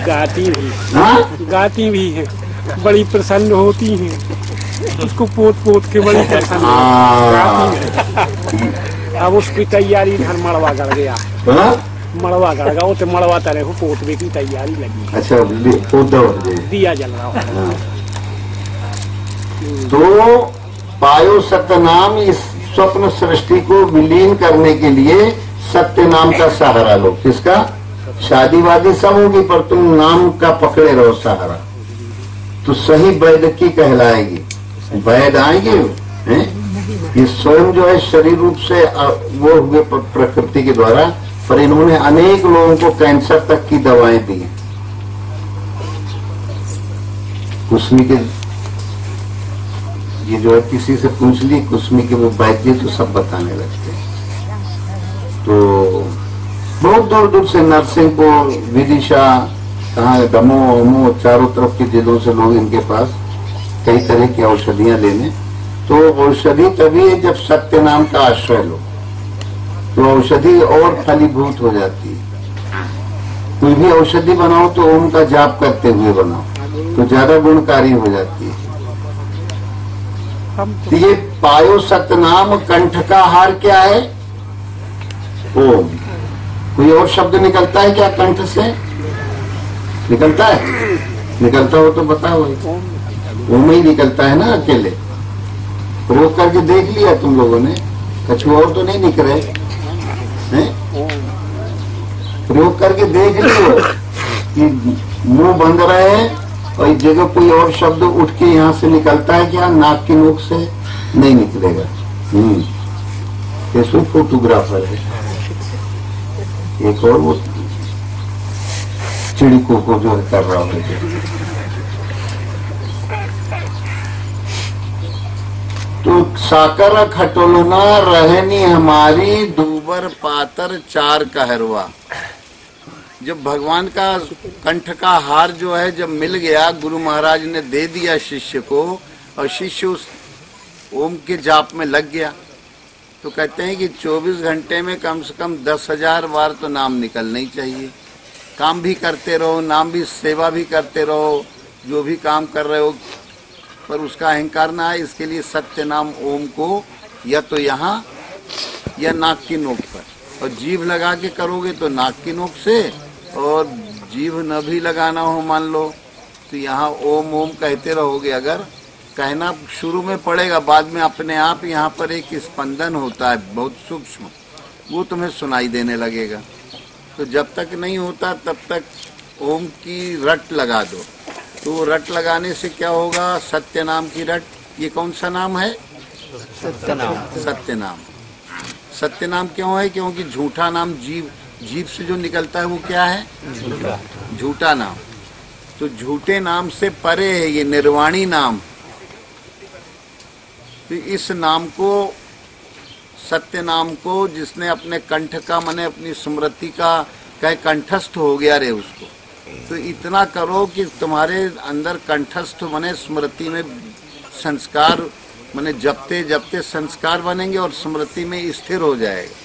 गाती भी है, बड़ी प्रसन्न होती हैं, उसको पोत पोत के बड़ी प्रसन्न गाती है। अब उसकी तैयारी घर मड़वा कर गया, मड़वा कर गया, तो मड़वा तरह को पोतवे की तैयारी लगी। अच्छा दिया जल रहा है। तो पायो सत्य नाम, इस स्वप्न सृष्टि को विलीन करने के लिए सत्य नाम का सहारा लो। किसका? शादीवादी सब होगी, पर तुम नाम का पकड़े रहो सहारा, तो सही वैद की कहलाएगी। वैद आएंगे हैं? ये स्वयं जो है शरीर रूप से वो हुए प्रकृति के द्वारा, पर इन्होंने अनेक लोगों को कैंसर तक की दवाएं दी। कुसमी के ये जो है किसी से पूछ ली, कुसमी के वो वैद्य तो सब बताने लगते हैं। तो बहुत दूर दूर से नरसिंहपुर, विदिशा, कहाँ दमोह, चारों तरफ के जिलों से लोग इनके पास कई तरह की औषधियां लेने। तो औषधि तभी है जब सत्य नाम का आश्रय लो, तो औषधि और फलीभूत हो जाती है। कोई भी औषधि बनाओ तो ओम का जाप करते हुए बनाओ, तो ज्यादा गुणकारी हो जाती है। तो ये पायो सतनाम कंठ का हार क्या है? ओम। कोई और शब्द निकलता है क्या कंठ से? निकलता है? निकलता हो तो बताओ। ओम ही निकलता है ना अकेले। प्रयोग करके देख लिया तुम लोगों ने, कछु और तो नहीं निकले हैं? प्रयोग करके देख लियो कि मुंह बंद रहे और इस जगह कोई और शब्द उठ के यहाँ से निकलता है क्या? नाक की नोक से नहीं निकलेगा। ये सो फोटोग्राफर है। एक और वो चिड़िकों को जो कर रहा है। तो साकर खटोलना रहनी हमारी, दूबर पातर चार कहरवा। जब भगवान का कंठ का हार जो है जब मिल गया, गुरु महाराज ने दे दिया शिष्य को, और शिष्य उस ओम के जाप में लग गया, तो कहते हैं कि 24 घंटे में कम से कम 10,000 बार तो नाम निकलना ही चाहिए। काम भी करते रहो, नाम भी, सेवा भी करते रहो, जो भी काम कर रहे हो, पर उसका अहंकार ना है। इसके लिए सत्य नाम ओम को या तो यहाँ या नाक की नोक पर, और जीभ लगा के करोगे तो नाक की नोक से, और जीभ न भी लगाना हो मान लो तो यहाँ ओम ओम कहते रहोगे। अगर कहना शुरू में पड़ेगा, बाद में अपने आप यहाँ पर एक स्पंदन होता है बहुत सूक्ष्म, वो तुम्हें सुनाई देने लगेगा। तो जब तक नहीं होता तब तक ओम की रट लगा दो। तो रट लगाने से क्या होगा? सत्य नाम की रट। ये कौन सा नाम है? सत्य नाम। सत्य नाम। सत्य नाम क्यों है? क्योंकि झूठा नाम जीभ से जो निकलता है वो क्या है? झूठा नाम। तो झूठे नाम से परे है ये निर्वाणी नाम। तो इस नाम को, सत्य नाम को, जिसने अपने कंठ का माने अपनी स्मृति का कहे कंठस्थ हो गया रे उसको, तो इतना करो कि तुम्हारे अंदर कंठस्थ माने स्मृति में संस्कार, माने जपते जपते संस्कार बनेंगे और स्मृति में स्थिर हो जाएगा।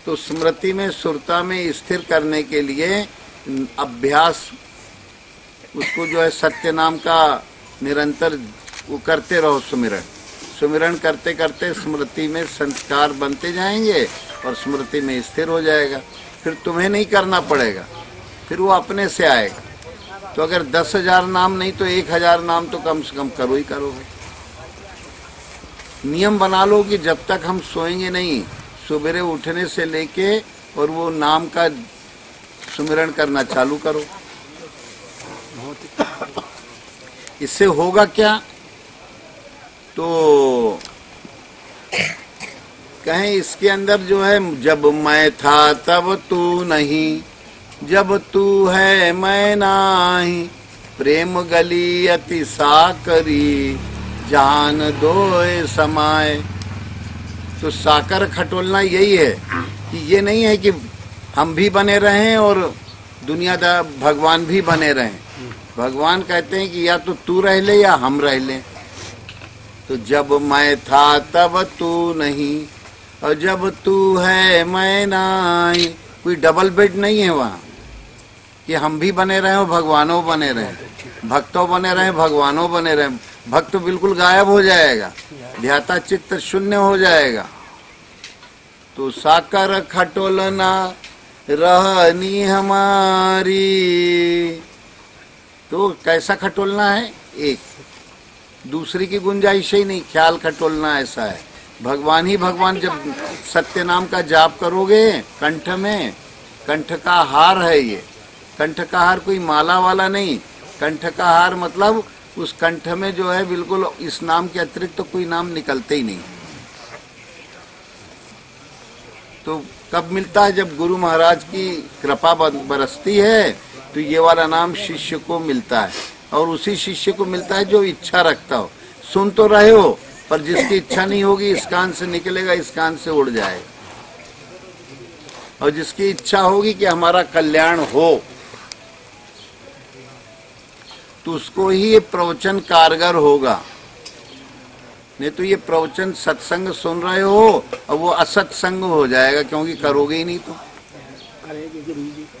तो स्मृति में, सुरता में स्थिर करने के लिए अभ्यास, उसको जो है सत्य नाम का निरंतर वो करते रहो। सुमिरन करते करते स्मृति में संस्कार बनते जाएंगे और स्मृति में स्थिर हो जाएगा। फिर तुम्हें नहीं करना पड़ेगा, फिर वो अपने से आएगा। तो अगर 10,000 नाम नहीं तो 1,000 नाम तो कम से कम करो ही करोगे। नियम बना लो कि जब तक हम सोएंगे नहीं, सवेरे उठने से लेके और वो नाम का सुमिरन करना चालू करो। इससे होगा क्या? तो कहें इसके अंदर जो है, जब मैं था तब तू नहीं, जब तू है मैं नाही, प्रेम गली अति साकरी, जान दोए समाए। तो साकर खटोलना यही है कि ये नहीं है कि हम भी बने रहें और दुनियादार भगवान भी बने रहें। भगवान कहते हैं कि या तो तू रह ले या हम रह लें। तो जब मैं था तब तू नहीं और जब तू है मैं नहीं, कोई डबल बेड नहीं है वहाँ कि हम भी बने रहें और भगवानों बने रहें, भक्तों बने रहें, भगवानों बने रहें। भक्त तो बिल्कुल गायब हो जाएगा, ध्याता चित्त शून्य हो जाएगा। तो साकर खटोलना रहनी हमारी। तो कैसा खटोलना है? एक दूसरी की गुंजाइश ही नहीं, ख्याल खटोलना ऐसा है। भगवान ही भगवान। जब सत्य नाम का जाप करोगे कंठ में, कंठ का हार है ये। कंठ का हार कोई माला वाला नहीं, कंठ का हार मतलब उस कंठ में जो है बिल्कुल इस नाम के अतिरिक्त तो कोई नाम निकलते ही नहीं। तो कब मिलता है? जब गुरु महाराज की कृपा बरसती है तो ये वाला नाम शिष्य को मिलता है, और उसी शिष्य को मिलता है जो इच्छा रखता हो। सुन तो रहे हो, पर जिसकी इच्छा नहीं होगी इस कान से निकलेगा, इस कान से उड़ जाएगा। और जिसकी इच्छा होगी कि हमारा कल्याण हो, तो उसको ही ये प्रवचन कारगर होगा। नहीं तो ये प्रवचन सत्संग सुन रहे हो और वो असत्संग हो जाएगा, क्योंकि करोगे ही नहीं। तो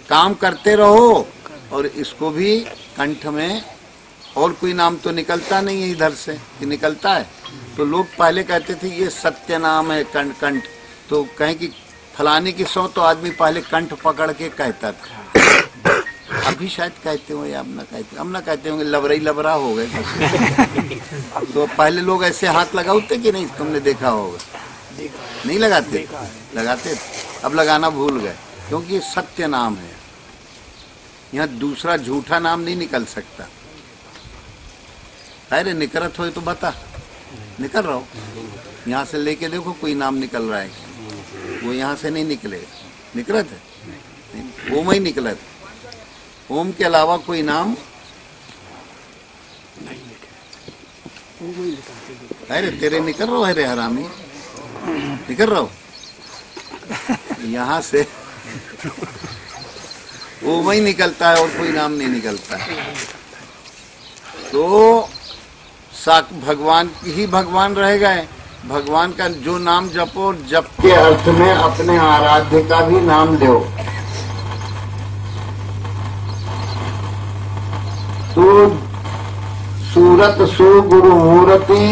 काम करते रहो और इसको भी कंठ में, और कोई नाम तो निकलता नहीं है इधर से कि निकलता है। तो लोग पहले कहते थे ये सत्य नाम है कंठ। तो कहें कि फलाने की सौ, तो आदमी पहले कंठ पकड़ के कहता था। अभी शायद कहते हो या अब ना कहते होंगे, लबरई लबरा हो गए। तो पहले लोग ऐसे हाथ लगाते कि नहीं? तुमने देखा होगा, नहीं लगाते? लगाते, अब लगाना भूल गए, क्योंकि ये सत्य नाम है। यहाँ दूसरा झूठा नाम नहीं निकल सकता। अरे निकलत हो तो बता, निकल रहा हो। यहाँ से लेके देखो कोई नाम निकल रहा है, वो यहाँ से नहीं निकलेगा। निकलत है, ओम ही निकलत। ओम के अलावा कोई नाम नहीं। अरे तेरे निकल रहा हो, अरे हरामी निकल रहा हो। यहाँ से ओम ही निकलता है और कोई नाम नहीं निकलता है। तो भगवान ही भगवान रह गए। भगवान का जो नाम जपो, जप के अर्थ में अपने आराध्य का भी नाम लो। तो सूरत सो गुरु मूर्ति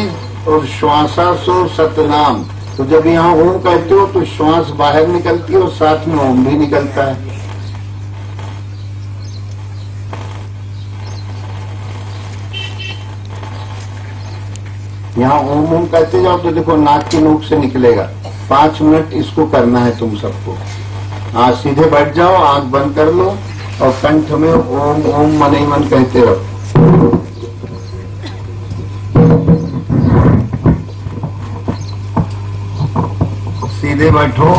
और श्वासा सो सतनाम। तो जब यहाँ ओम कहते हो तो श्वास बाहर निकलती है और साथ में ओम भी निकलता है। यहाँ ओम ओम कहते जाओ तो देखो नाक की नोक से निकलेगा। 5 मिनट इसको करना है तुम सबको। हाँ, सीधे बैठ जाओ, आंख बंद कर लो और कंठ में ओम ओम मन ही मन कहते रहो। सीधे बैठो,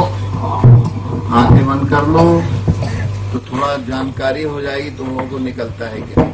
आंखें बंद कर लो, तो थोड़ा जानकारी हो जाएगी तुम लोगों को निकलता है क्या।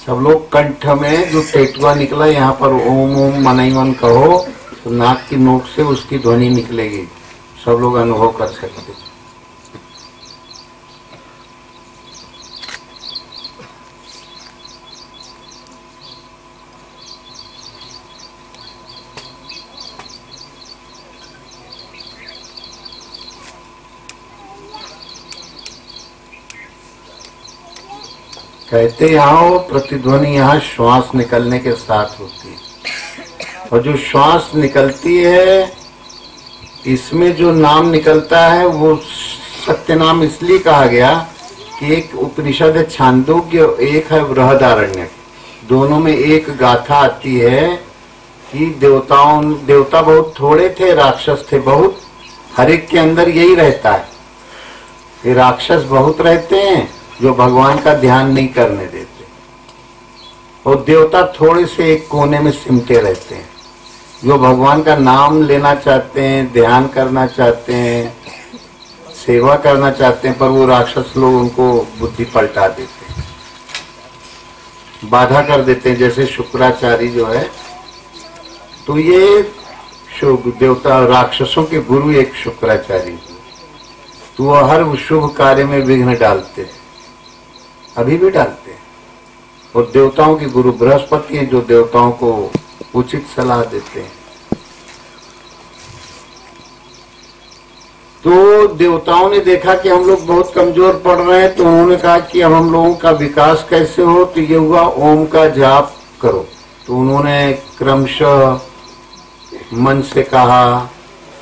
सब लोग कंठ में जो टेटुआ निकला यहाँ पर ओम ओम मनई मन कहो तो नाक की नोक से उसकी ध्वनि निकलेगी, सब लोग अनुभव कर सकते। कहते यहाँ प्रतिध्वनि यहाँ श्वास निकलने के साथ होती है, और जो श्वास निकलती है इसमें जो नाम निकलता है वो सत्य नाम इसलिए कहा गया कि एक उपनिषद है छांदोग्य, एक है बृहदारण्यक, दोनों में एक गाथा आती है कि देवता बहुत थोड़े थे, राक्षस थे बहुत, हर एक के अंदर यही रहता है। ये राक्षस बहुत रहते हैं जो भगवान का ध्यान नहीं करने देते, और देवता थोड़े से एक कोने में सिमटे रहते हैं जो भगवान का नाम लेना चाहते हैं, ध्यान करना चाहते हैं, सेवा करना चाहते हैं, पर वो राक्षस लोग उनको बुद्धि पलटा देते हैं, बाधा कर देते हैं। जैसे शुक्राचार्य जो है, तो ये देवता राक्षसों के गुरु एक शुक्राचार्य, तो वह हर शुभ कार्य में विघ्न डालते हैं, अभी भी डालते हैं। और देवताओं के गुरु बृहस्पति हैं जो देवताओं को उचित सलाह देते हैं। तो देवताओं ने देखा कि हम लोग बहुत कमजोर पड़ रहे हैं, तो उन्होंने कहा कि अब हम लोगों का विकास कैसे हो, तो ये हुआ ओम का जाप करो। तो उन्होंने क्रमशः मन से कहा,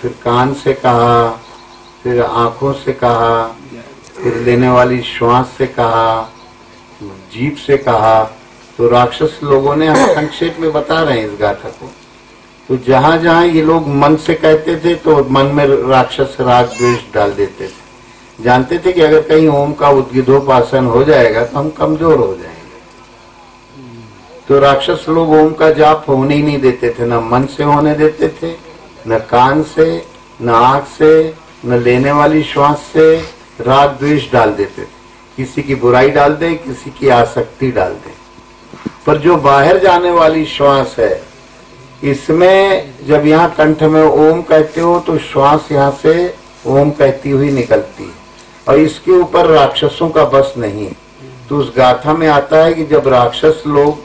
फिर कान से कहा, फिर आंखों से कहा, फिर लेने वाली श्वास से कहा, जीभ से कहा। तो राक्षस लोगों ने, हम संक्षेप में बता रहे हैं इस गाथा को, तो जहां जहां ये लोग मन से कहते थे तो मन में राक्षस राग द्वेष डाल देते थे। जानते थे कि अगर कहीं ओम का उद्गिधोपासन हो जाएगा तो हम कमजोर हो जाएंगे, तो राक्षस लोग ओम का जाप होने ही नहीं देते थे, न मन से होने देते थे, न कान से, न आंख से, न लेने वाली श्वास से, राग द्वेष डाल देते थे, किसी की बुराई डाल दे, किसी की आसक्ति डाल दे। पर जो बाहर जाने वाली श्वास है, इसमें जब यहाँ कंठ में ओम कहते हो तो श्वास यहाँ से ओम कहती हुई निकलती है, और इसके ऊपर राक्षसों का बस नहीं। तो उस गाथा में आता है कि जब राक्षस लोग,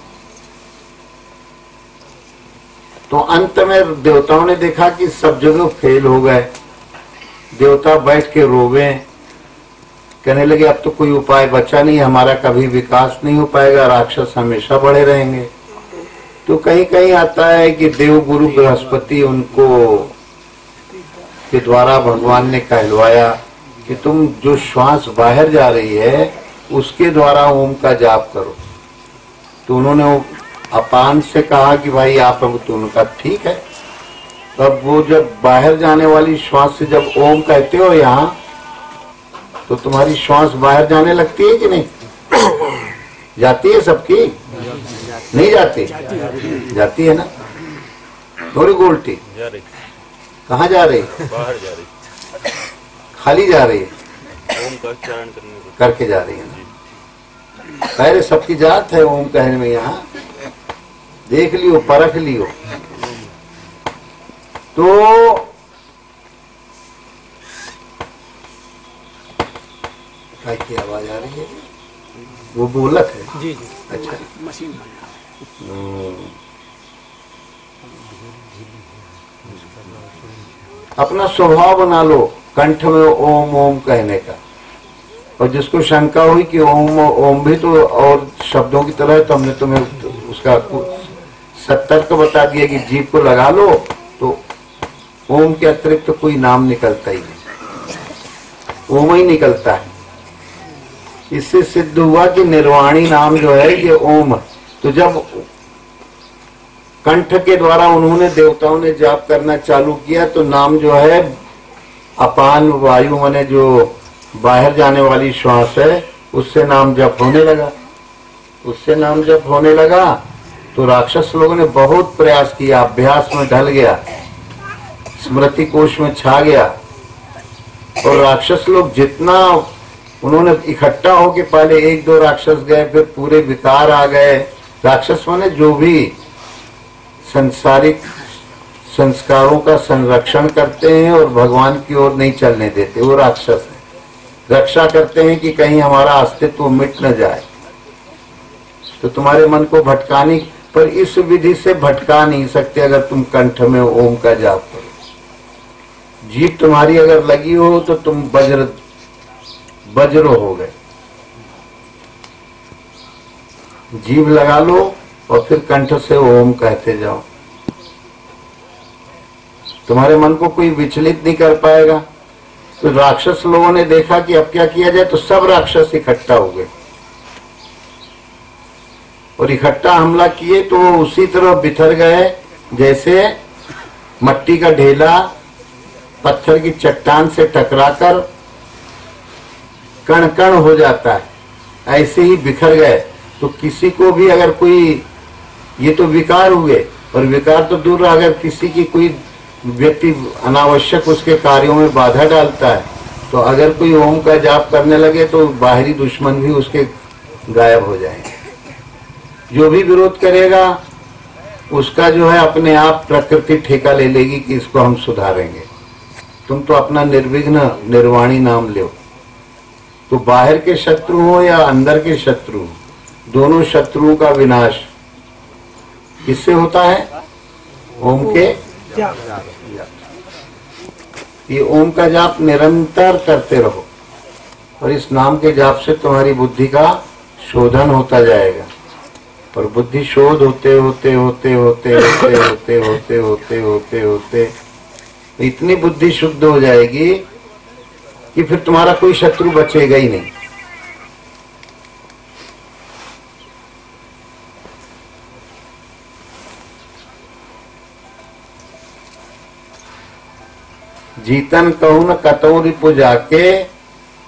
तो अंत में देवताओं ने देखा कि सब जगह फेल हो गए, देवता बैठ के रोवे, कहने लगे अब तो कोई उपाय बचा नहीं, हमारा कभी विकास नहीं हो पाएगा, राक्षस हमेशा बढ़े रहेंगे। तो कहीं कहीं आता है कि देव गुरु बृहस्पति उनको के द्वारा भगवान ने कहलवाया कि तुम जो श्वास बाहर जा रही है उसके द्वारा ओम का जाप करो। तो उन्होंने अपान से कहा कि भाई आप, तो उनका ठीक है। तब वो जब बाहर जाने वाली श्वास से जब ओम कहते हो यहाँ, तो तुम्हारी श्वास बाहर जाने लगती है कि नहीं? जाती है सबकी? नहीं जाती? जाती है ना? थोड़ी गोल्टी कहाँ जा रही? बाहर जा रही, खाली जा रही है, ओम का उच्चारण करके जा रही है ना। पहले सबकी जात है ओम कहने में, यहाँ देख लियो, परख लियो। तो की आवाज आ रही है, वो बोलक है। जी जी, अच्छा, मशीन अपना स्वभाव बना लो कंठ में ओम ओम कहने का। और जिसको शंका हुई कि ओम भी तो और शब्दों की तरह है, तो हमने तुम्हें उसका सतर्क बता दिया कि जीभ को लगा लो तो ओम के अतिरिक्त तो कोई नाम निकलता ही नहीं, ओम ही निकलता है। इससे सिद्ध हुआ कि निर्वाणी नाम जो है ये ओम। तो जब कंठ के द्वारा उन्होंने, देवताओं ने जाप करना चालू किया, तो नाम जो है अपान वायु माने जो बाहर जाने वाली श्वास है, उससे नाम जप होने लगा। उससे नाम जप होने लगा तो राक्षस लोगों ने बहुत प्रयास किया, अभ्यास में ढल गया, स्मृति कोश में छा गया। और राक्षस लोग जितना उन्होंने इकट्ठा होके पहले 1-2 राक्षस गए, फिर पूरे विकार आ गए। राक्षस माने जो भी संसारिक संस्कारों का संरक्षण करते हैं और भगवान की ओर नहीं चलने देते, वो राक्षस है। रक्षा करते हैं कि कहीं हमारा अस्तित्व मिट न जाए। तो तुम्हारे मन को भटकाने, पर इस विधि से भटका नहीं सकते अगर तुम कंठ में ओम का जाप करो। जीभ तुम्हारी अगर लगी हो तो तुम वज्र हो गए। जीभ लगा लो और फिर कंठ से ओम कहते जाओ, तुम्हारे मन को कोई विचलित नहीं कर पाएगा। तो राक्षस लोगों ने देखा कि अब क्या किया जाए, तो सब राक्षस इकट्ठा हो गए और इकट्ठा हमला किए। तो वो उसी तरह बिखर गए जैसे मट्टी का ढेला पत्थर की चट्टान से टकराकर कण कण हो जाता है, ऐसे ही बिखर गए। तो किसी को भी अगर कोई, ये तो विकार हुए, और विकार तो दूर रहा, अगर किसी की कोई व्यक्ति अनावश्यक उसके कार्यों में बाधा डालता है, तो अगर कोई ओम का जाप करने लगे तो बाहरी दुश्मन भी उसके गायब हो जाएंगे। जो भी विरोध करेगा उसका जो है अपने आप प्रकृति ठेका ले लेगी कि इसको हम सुधारेंगे। तुम तो अपना निर्विघ्न निर्वाणी नाम लो। तो बाहर के शत्रु हो या अंदर के शत्रु, दोनों शत्रुओं का विनाश किससे होता है? ओम के। ये ओम का जाप निरंतर करते रहो और इस नाम के जाप से तुम्हारी बुद्धि का शोधन होता जाएगा। और बुद्धि शोध होते होते होते होते होते होते होते होते होते होते इतनी बुद्धि शुद्ध हो जाएगी कि फिर तुम्हारा कोई शत्रु बचेगा ही नहीं। जीतन कहूं न कतौ रिपु जाके,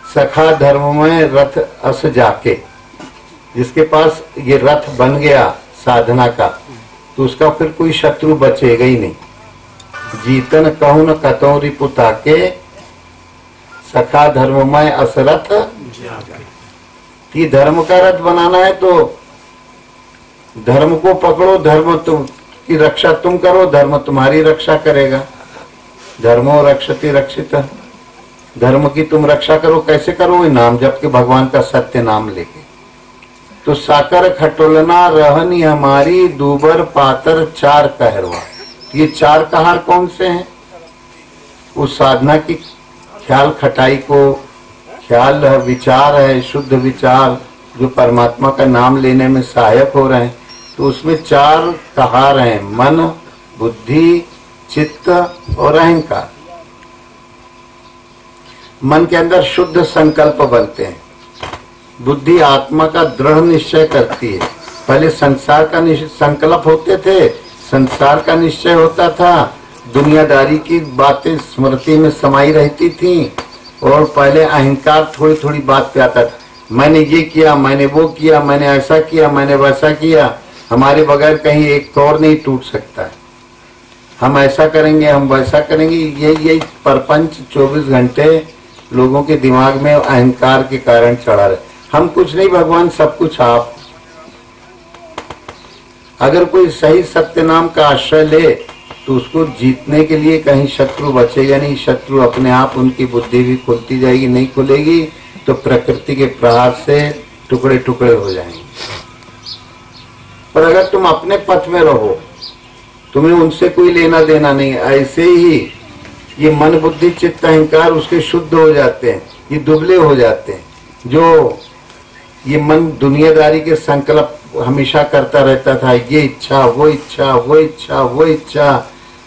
सखा धर्म में रथ अस जाके। जिसके पास ये रथ बन गया साधना का, तो उसका फिर कोई शत्रु बचेगा ही नहीं। जीतन कहूं न कतौ रिपु ताके, सखा धर्म में असरथ। ये धर्म का रथ बनाना है तो धर्म को पकड़ो, धर्म तुम की रक्षा तुम करो, धर्म तुम्हारी रक्षा करेगा। धर्मो रक्षति रक्षित, धर्म की तुम रक्षा करो। कैसे करो? नाम जप के, भगवान का सत्य नाम लेके। तो साकर खटोलना रहनी हमारी, दूबर पातर चार कहरवा। ये चार कहार कौन से हैं? उस साधना की ख्याल खटाई को, ख्याल विचार है, शुद्ध विचार जो परमात्मा का नाम लेने में सहायक हो रहे हैं। तो उसमें चार कहार हैं, मन, बुद्धि, चित्त और अहंकार। मन के अंदर शुद्ध संकल्प बनते हैं, बुद्धि आत्मा का दृढ़ निश्चय करती है। पहले संसार का संकल्प होते थे, संसार का निश्चय होता था, दुनियादारी की बातें स्मृति में समाई रहती थी, और पहले अहंकार थोड़ी थोड़ी बात पे आता था। मैंने ये किया, मैंने वो किया, मैंने ऐसा किया, मैंने वैसा किया। हमारे बगैर कहीं एक कौर नहीं टूट सकता है। हम ऐसा करेंगे, हम वैसा करेंगे, यही परपंच 24 घंटे लोगों के दिमाग में अहंकार के कारण चढ़ा रहे। हम कुछ नहीं, भगवान सब कुछ आप। अगर कोई सही सत्य नाम का आश्रय ले तो उसको जीतने के लिए कहीं शत्रु बचेगा नहीं। शत्रु अपने आप, उनकी बुद्धि भी खुलती जाएगी, नहीं खुलेगी तो प्रकृति के प्रहार से टुकड़े टुकड़े हो जाएंगे। पर अगर तुम अपने पथ में रहो, तुम्हें उनसे कोई लेना देना नहीं, ऐसे ही ये मन, बुद्धि, चित्त, अहंकार उसके शुद्ध हो जाते हैं, ये दुबले हो जाते हैं। जो ये मन दुनियादारी के संकल्प हमेशा करता रहता था, ये इच्छा, वो इच्छा, वो इच्छा, वो इच्छा,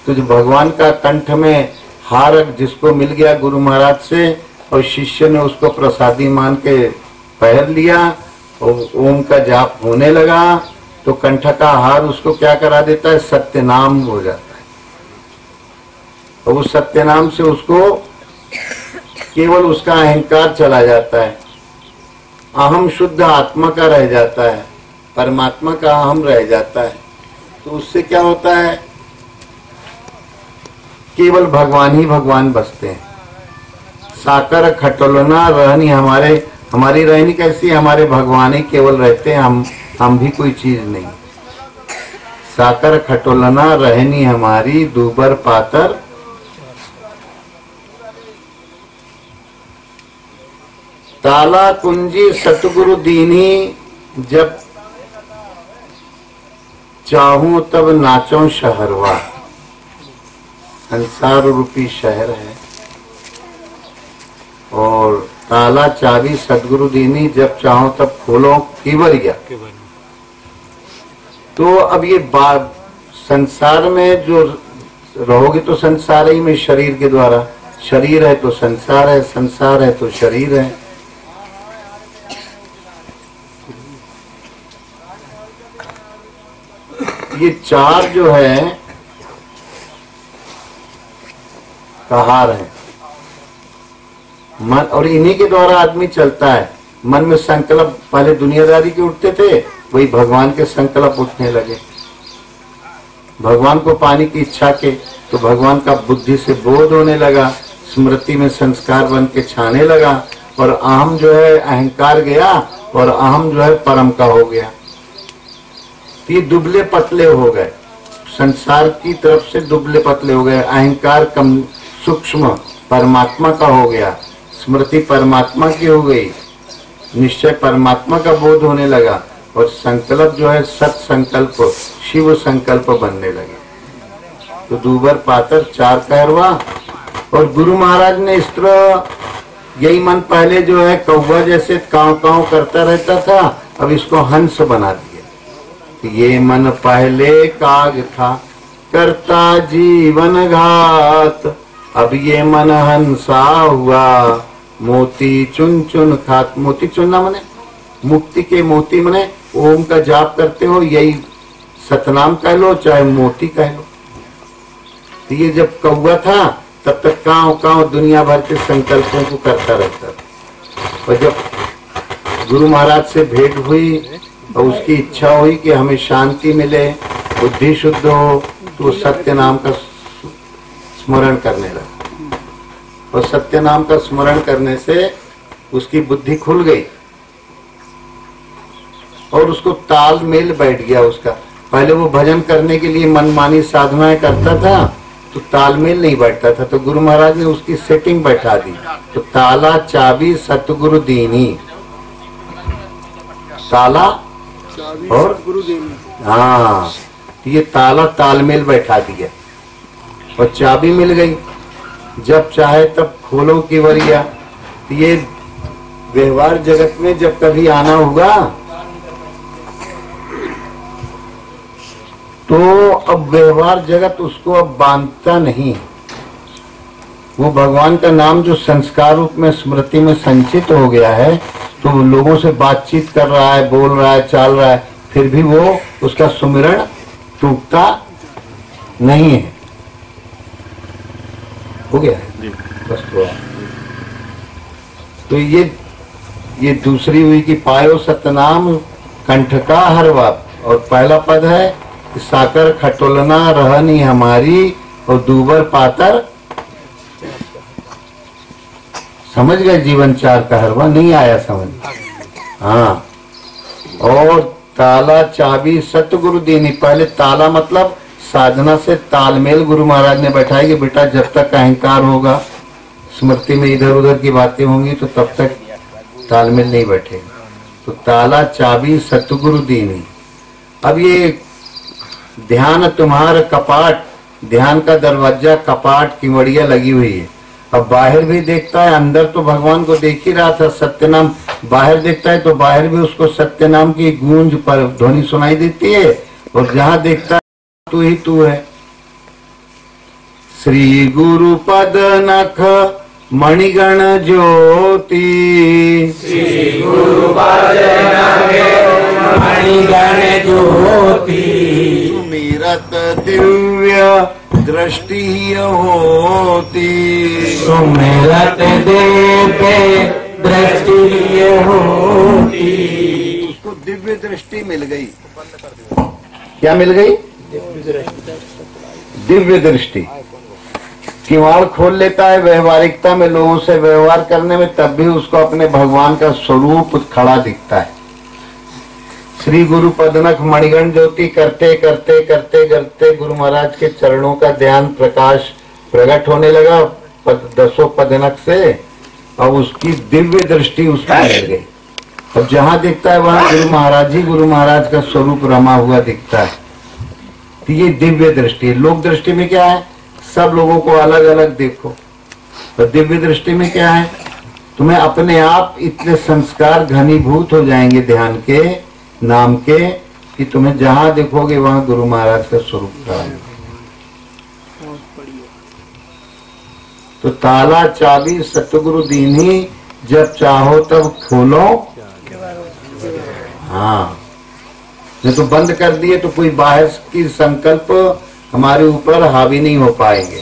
तो जो भगवान का कंठ में हार जिसको मिल गया गुरु महाराज से, और शिष्य ने उसको प्रसादी मान के पहन लिया और ओम का जाप होने लगा, तो कंठ का हार उसको क्या करा देता है? सत्य नाम हो जाता है। और उस सत्य नाम से उसको केवल उसका अहंकार चला जाता है, अहम शुद्ध आत्मा का रह जाता है, परमात्मा का अहम रह जाता है। तो उससे क्या होता है? केवल भगवान ही भगवान बसते हैं। साकर खटोलना रहनी हमारे, हमारी रहनी कैसी है? हमारे भगवान ही केवल रहते हैं, हम भी कोई चीज नहीं। साकर खटोलना रहनी हमारी, दूबर पातर ताला कुंजी सतगुरु दीनी, जब चाहूं तब नाचों शहरवा। संसार रूपी शहर है और ताला चाबी सतगुरु दीनी, जब चाहो तब खोलो किवरिया। तो अब ये बात संसार में जो रहोगे तो संसार ही में, शरीर के द्वारा। शरीर है तो संसार है, संसार है तो शरीर है। ये चार जो है कहार है मन, और इन्हीं के द्वारा आदमी चलता है। मन में संकल्प पहले दुनियादारी के उठते थे, वही भगवान के संकल्प उठने लगे। भगवान को पाने की इच्छा के तो भगवान का बुद्धि से बोध होने लगा, स्मृति में संस्कार बन के छाने लगा, और अहम जो है अहंकार गया, और अहम जो है परम का हो गया। ये दुबले पतले हो गए, संसार की तरफ से दुबले पतले हो गए। अहंकार कम सूक्ष्म परमात्मा का हो गया, स्मृति परमात्मा की हो गई, निश्चय परमात्मा का बोध होने लगा, और संकल्प जो है सत संकल्प शिव संकल्प बनने लगे। तो दूबर पातर चार कहरवा। और गुरु महाराज ने इस तरह, यही मन पहले जो है कौवा जैसे काव काव करता रहता था, अब इसको हंस बना दिया। ये मन पहले काग था करता जीवन घात, अब ये मन हंसा हुआ मोती चुन चुन खात। मोती चुनना मने मुक्ति के मोती, मने ओम का जाप करते हो, यही सतनाम कह लो चाहे मोती कह लो। तो ये जब कौवा था तब तक कांव कांव दुनिया भर के संकल्पों को करता रहता था। और जब गुरु महाराज से भेंट हुई और उसकी इच्छा हुई कि हमें शांति मिले, बुद्धि शुद्ध हो, तो सत्य नाम का स्मरण करने लगा। और सत्य नाम का स्मरण करने से उसकी बुद्धि खुल गई और उसको तालमेल बैठ गया उसका। पहले वो भजन करने के लिए मनमानी साधनाएं करता था तो तालमेल नहीं बैठता था, तो गुरु महाराज ने उसकी सेटिंग बैठा दी। तो ताला चाबी सतगुरु दीनी, ताला और हाँ, ये ताला तालमेल बैठा दिया और चाबी मिल गई, जब चाहे तब खोलो किवरिया। ये व्यवहार जगत में जब कभी आना होगा तो अब व्यवहार जगत उसको अब बांधता नहीं। वो भगवान का नाम जो संस्कार रूप में स्मृति में संचित हो गया है, तो लोगों से बातचीत कर रहा है, बोल रहा है, चाल रहा है, फिर भी वो उसका सुमिरण टूटता नहीं है। हो गया है बस। तो ये दूसरी हुई कि पायो सतनाम कंठ का हरवा, और पहला पद है साकर खटोलना रहनी हमारी, और दूबर पातर। समझ गए? जीवन चार का हरवा नहीं आया समझ? हाँ। और ताला चाबी सतगुरु दीनी, पहले ताला मतलब साधना से तालमेल गुरु महाराज ने बैठाया कि बेटा जब तक अहंकार होगा, स्मृति में इधर उधर की बातें होंगी, तो तब तक तालमेल नहीं बैठेगा। तो ताला चाबी सतगुरु दीनी। अब ये ध्यान तुम्हारा कपाट, ध्यान का दरवाजा कपाट किवड़िया लगी हुई है। अब बाहर भी देखता है, अंदर तो भगवान को देख ही रहा था सत्यनाम, बाहर देखता है तो बाहर भी उसको सत्यनाम की गूंज पर ध्वनि सुनाई देती है, और जहाँ देखता है तू ही तू है। श्री गुरु पद नख मणिगण ज्योति, श्री गुरु पद नख मणिगण ज्योति, सुमिरत दिव्य दृष्टि होती, सुमिरत दिव्य दृष्टि होती। उसको दिव्य दृष्टि मिल गई। क्या मिल गई? दिव्य दृष्टि। किवाड़ खोल लेता है व्यवहारिकता में, लोगों से व्यवहार करने में, तब भी उसको अपने भगवान का स्वरूप खड़ा दिखता है। श्री गुरु पदनख मणिगण ज्योति करते करते करते करते गुरु महाराज के चरणों का ध्यान प्रकाश प्रकट होने लगा दसों पदनख से, और उसकी दिव्य दृष्टि उसको मिल गई। अब जहां दिखता है वहां गुरु महाराज ही गुरु महाराज का स्वरूप रमा हुआ दिखता है। तो ये दिव्य दृष्टि है। लोक दृष्टि में क्या है, सब लोगों को अलग अलग देखो। तो दिव्य दृष्टि में क्या है, तुम्हें अपने आप इतने संस्कार घनीभूत हो जाएंगे ध्यान के नाम के, कि तुम्हें जहां देखोगे वहां गुरु महाराज का स्वरूप रहा। तो ताला चाबी सतगुरु दीनी, जब चाहो तब खोलो। हाँ, नहीं तो बंद कर दिए तो कोई बाहर की संकल्प हमारे ऊपर हावी नहीं हो पाएंगे।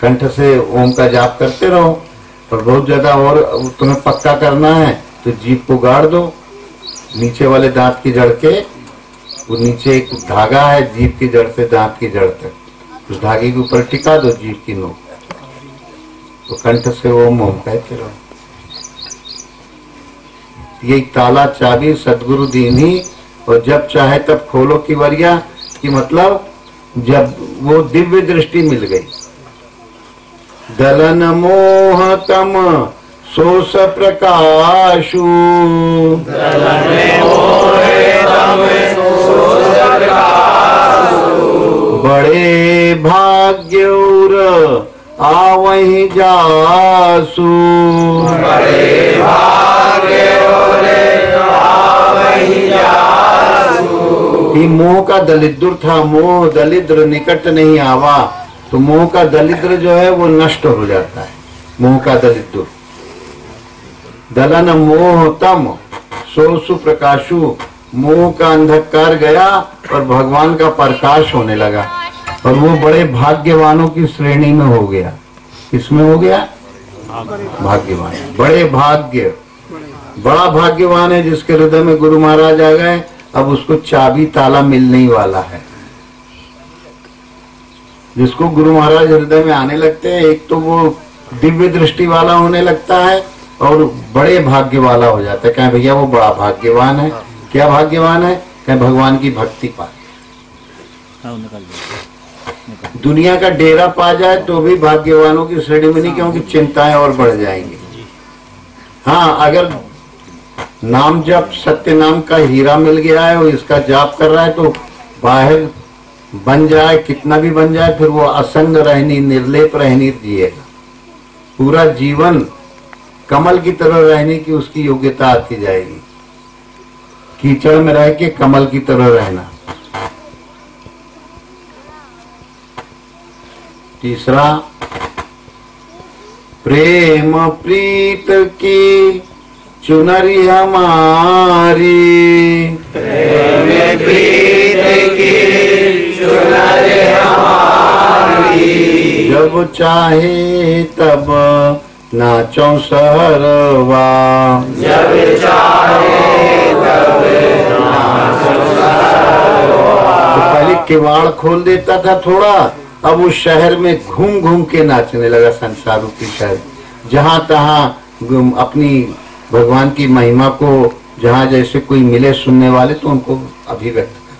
कंठ से ओम का जाप करते रहो, और बहुत ज्यादा और तुम्हें पक्का करना है तो जीभ को गाड़ दो नीचे वाले दांत की जड़ के। वो नीचे एक धागा है जीभ की जड़ से दांत की जड़ तक, उस धागे के ऊपर टिका दो जीभ की नोक, तो कंठ से ओम ओम कहते रहो। ये ताला चाबी सदगुरु दीनी, और जब चाहे तब खोलो की वरिया, कि मतलब जब वो दिव्य दृष्टि मिल गई। दलन मोह तम सोस प्रकाशु, बड़े भाग्य उर आवहि जासु, बड़े भाग्य कि मोह का दलिद्र था, मोह दलिद्र निकट नहीं आवा। तो मोह का दलिद्र जो है वो नष्ट हो जाता है। मोह का दलिद्र दलन मोह तम सोसु प्रकाशु, मोह का अंधकार गया और भगवान का प्रकाश होने लगा, और वो बड़े भाग्यवानों की श्रेणी में हो गया। किसमें हो गया? भाग्यवान। बड़े भाग्य, बड़ा भाग्यवान है जिसके हृदय में गुरु महाराज आ गए। अब उसको चाबी ताला मिलने ही वाला है। जिसको गुरु महाराज हृदय में आने लगते हैं, एक तो वो दिव्य दृष्टि वाला होने लगता है और बड़े भाग्य वाला हो जाता है। कहें भैया वो बड़ा भाग्यवान है। क्या भाग्यवान है? कहें भगवान की भक्ति पा, दुनिया का डेरा पा जाए तो भी भाग्यवानों की श्रेणी में नहीं, क्योंकि चिंताएं और बढ़ जाएंगी। हाँ, अगर नाम जप सत्य नाम का हीरा मिल गया है और इसका जाप कर रहा है तो बाहर बन जाए, कितना भी बन जाए, फिर वो असंग रहनी, निर्लेप रहनी जिएगा। पूरा जीवन कमल की तरह रहने की उसकी योग्यता आती जाएगी। कीचड़ में रह के कमल की तरह रहना। तीसरा, प्रेम प्रीत की चुनरी हमारी, प्रेम प्रीत की चुनरी हमारी, जब चाहे तब नाचो सहरवा, जब चाहे तब नाचो सहरवा। तो पहले किवाड़ खोल देता था थोड़ा, अब उस शहर में घूम घूम के नाचने लगा। संसार रूपी शहर, जहां तहां अपनी भगवान की महिमा को, जहां जैसे कोई मिले सुनने वाले तो उनको अभिव्यक्त करता।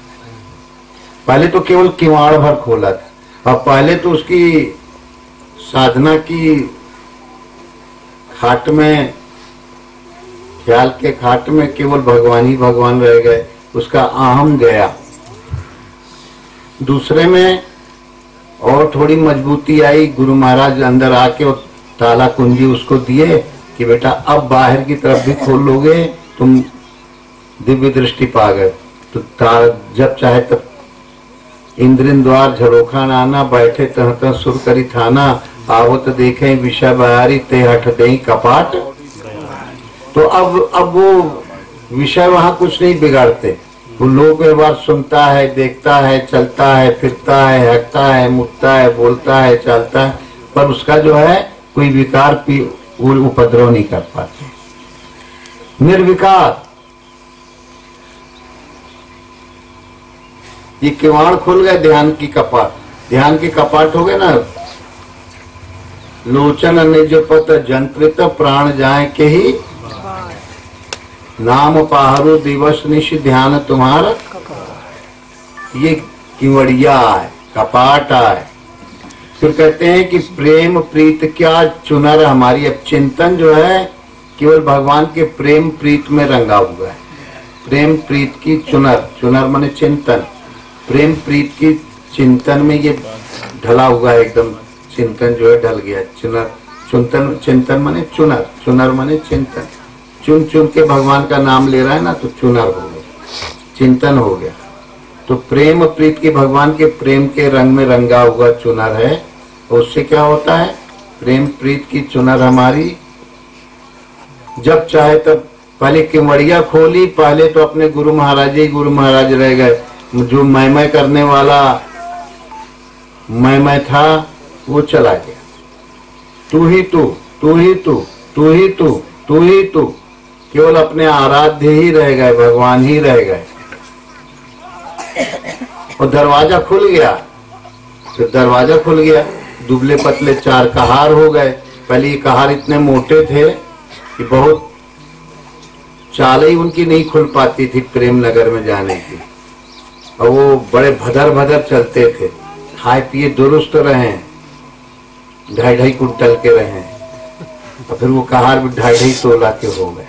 पहले तो केवल किवाड़ भर खोला था, और पहले तो उसकी साधना की खाट में, ख्याल के खाट में केवल भगवान ही भगवान रह गए, उसका अहम गया। दूसरे में और थोड़ी मजबूती आई, गुरु महाराज अंदर आके और ताला कुंजी उसको दिए कि बेटा अब बाहर की तरफ भी खोल लोगे, तुम दिव्य दृष्टि पा गए। तो जब चाहे तब इंद्रिन द्वार झरोखा नाना, बैठे तह तह सुर करी थाना, आवत देखे विषय बयारी ते हट दे कपाट। तो अब वो विषय वहां कुछ नहीं बिगाड़ते। वो लोग व्यवहार सुनता है, देखता है, चलता है, फिरता है, हटता है, मुड़ता है, बोलता है, चलता है, पर उसका जो है कोई विकार उपद्रव नहीं कर निर्विकार। ये किवाड़ खुल गए ध्यान की कपाट, ध्यान के कपाट हो गए ना। लोचन निजपत जंत्रित प्राण जाए के ही, नाम पाहरो दिवस निश ध्यान तुम्हारा। ये किवड़िया है, कपाट है। फिर कहते हैं कि प्रेम प्रीत क्या चुनर हमारी। अब चिंतन जो है केवल भगवान के प्रेम प्रीत में रंगा हुआ है। प्रेम प्रीत की चुनर, चुनर माने चिंतन, प्रेम प्रीत की चिंतन में ये ढला हुआ है एकदम। चिंतन जो है ढल गया। चुनर, चिंतन, चिंतन माने चुनर, चुनर माने चिंतन। चुन चुन के भगवान का नाम ले रहा है ना, तो चुनर हो गया, चिंतन हो गया। तो प्रेम प्रीत की भगवान के प्रेम के रंग में रंगा हुआ चुनर है। उससे क्या होता है? प्रेम प्रीत की चुनर हमारी जब चाहे तब। पहले किवड़िया खोली, पहले तो अपने गुरु महाराज ही गुरु महाराज रह गए। जो मैं करने वाला मैं था वो चला गया। तू ही तू, तू ही तू, तू ही तू, तू ही तू, केवल अपने आराध्य ही रह गए, भगवान ही रह गए। और दरवाजा खुल गया, तो दरवाजा खुल गया। दुबले पतले चार कहार हो गए। पहले ये कहार इतने मोटे थे कि बहुत चाल ही उनकी नहीं खुल पाती थी प्रेम नगर में जाने की। और वो बड़े भदर भदर चलते थे। खाए पिए दुरुस्त रहे, 2.5 कुंटल के रहे। और फिर वो कहार भी 2.5 तोला के हो गए।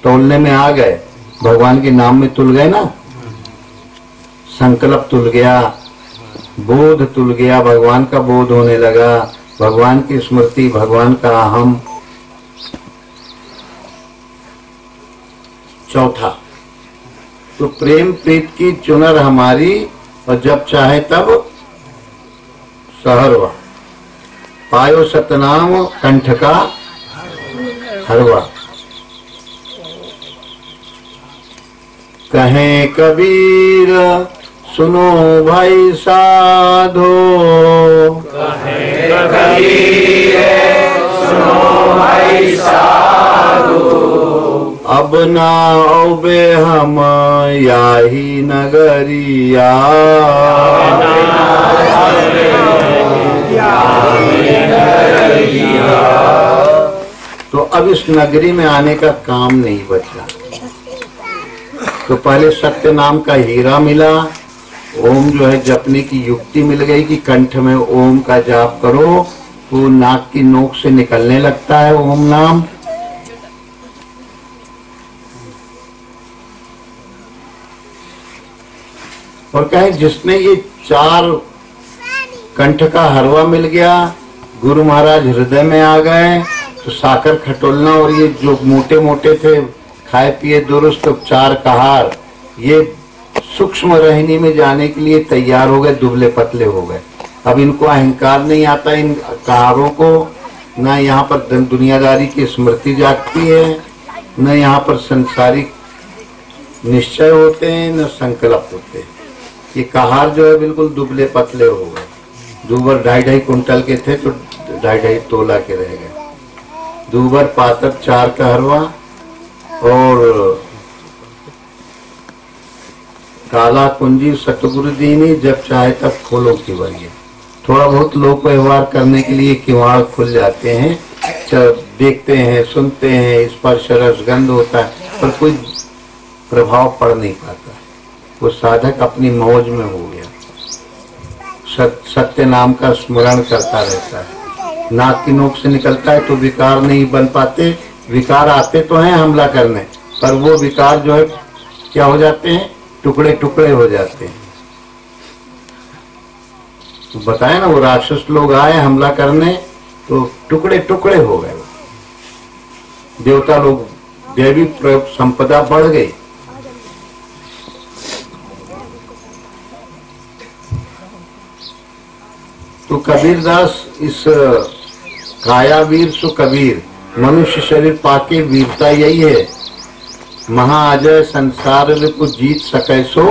तोलने में आ गए, भगवान के नाम में तुल गए ना। संकल्प तुल गया, बोध तुल गया, भगवान का बोध होने लगा, भगवान की स्मृति, भगवान का अहम। चौथा, तो प्रेम प्रीत की चुनर हमारी, और जब चाहे तब सहरवा। पायो सतनाम कंठ का हरवा। कहें कबीर सुनो भाई साधो, कहें कबीर सुनो भाई साधो। अब ना औबे हम याही नगरिया। तो अब इस नगरी में आने का काम नहीं बचा। तो पहले सत्य नाम का हीरा मिला, ओम जो है जपने की युक्ति मिल गई कि कंठ में ओम का जाप करो, तो नाक की नोक से निकलने लगता है ओम नाम। और कहे जिसने ये 4 कंठ का हरवा मिल गया, गुरु महाराज हृदय में आ गए, तो साकर खटोलना और ये जो मोटे मोटे थे खाए पिए दुरुस्त 4 कहार, ये सूक्ष्म रहनी में जाने के लिए तैयार हो गए, दुबले पतले हो गए। अब इनको अहंकार नहीं आता, इन कहारों को न यहाँ पर दुनियादारी की स्मृति जागती है, न यहाँ पर संसारिक निश्चय होते हैं, न संकल्प होते हैं। ये कहार जो है बिल्कुल दुबले पतले हो गए। दूबर 2.5 कुंटल के थे तो 2.5 तोला के रह गए। दूबर पातर 4 का हरवा और काला कुंजी सतगुरु दीनी, जब चाहे तब खोलो किवाड़। थोड़ा बहुत लोक व्यवहार करने के लिए किवाड़ खुल जाते हैं, देखते हैं, सुनते हैं, स्पर्श रसगंध होता है, पर कोई प्रभाव पड़ नहीं पाता। वो साधक अपनी मौज में हो गया, सत्य नाम का स्मरण करता रहता है। नाक की नोक से निकलता है तो विकार नहीं बन पाते। विकार आते तो हैं हमला करने, पर वो विकार जो है क्या हो जाते हैं, टुकड़े टुकड़े हो जाते हैं। तो बताए ना, वो राक्षस लोग आए हमला करने तो टुकड़े टुकड़े हो गए। देवता लोग, देवी संपदा बढ़ गई। तो कबीरदास इस कायावीर सु कबीर, मनुष्य शरीर पाके वीरता यही है, महाअजय संसार को जीत सके सो।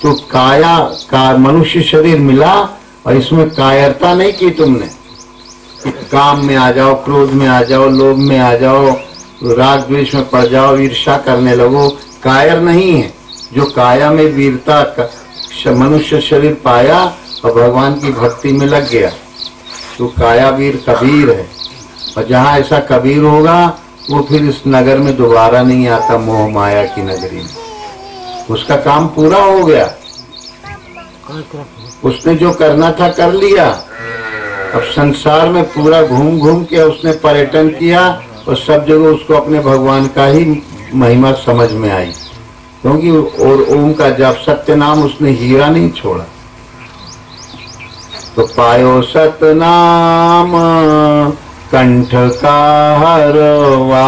तो काया का मनुष्य शरीर मिला और इसमें कायरता नहीं की तुमने, काम में आ जाओ, क्रोध में आ जाओ, लोभ में आ जाओ, राग द्वेष में पड़ जाओ, ईर्ष्या करने लगो। कायर नहीं है, जो काया में वीरता मनुष्य शरीर पाया और भगवान की भक्ति में लग गया तो काया वीर कबीर है। और जहाँ ऐसा कबीर होगा वो फिर इस नगर में दोबारा नहीं आता, मोह माया की नगरी में। उसका काम पूरा हो गया, उसने जो करना था कर लिया। अब संसार में पूरा घूम घूम के उसने पर्यटन किया और सब जगह उसको अपने भगवान का ही महिमा समझ में आई, क्योंकि और ओम का जप सत्य नाम उसने हीरा नहीं छोड़ा। तो पायो सतनाम कंठ का हरवा,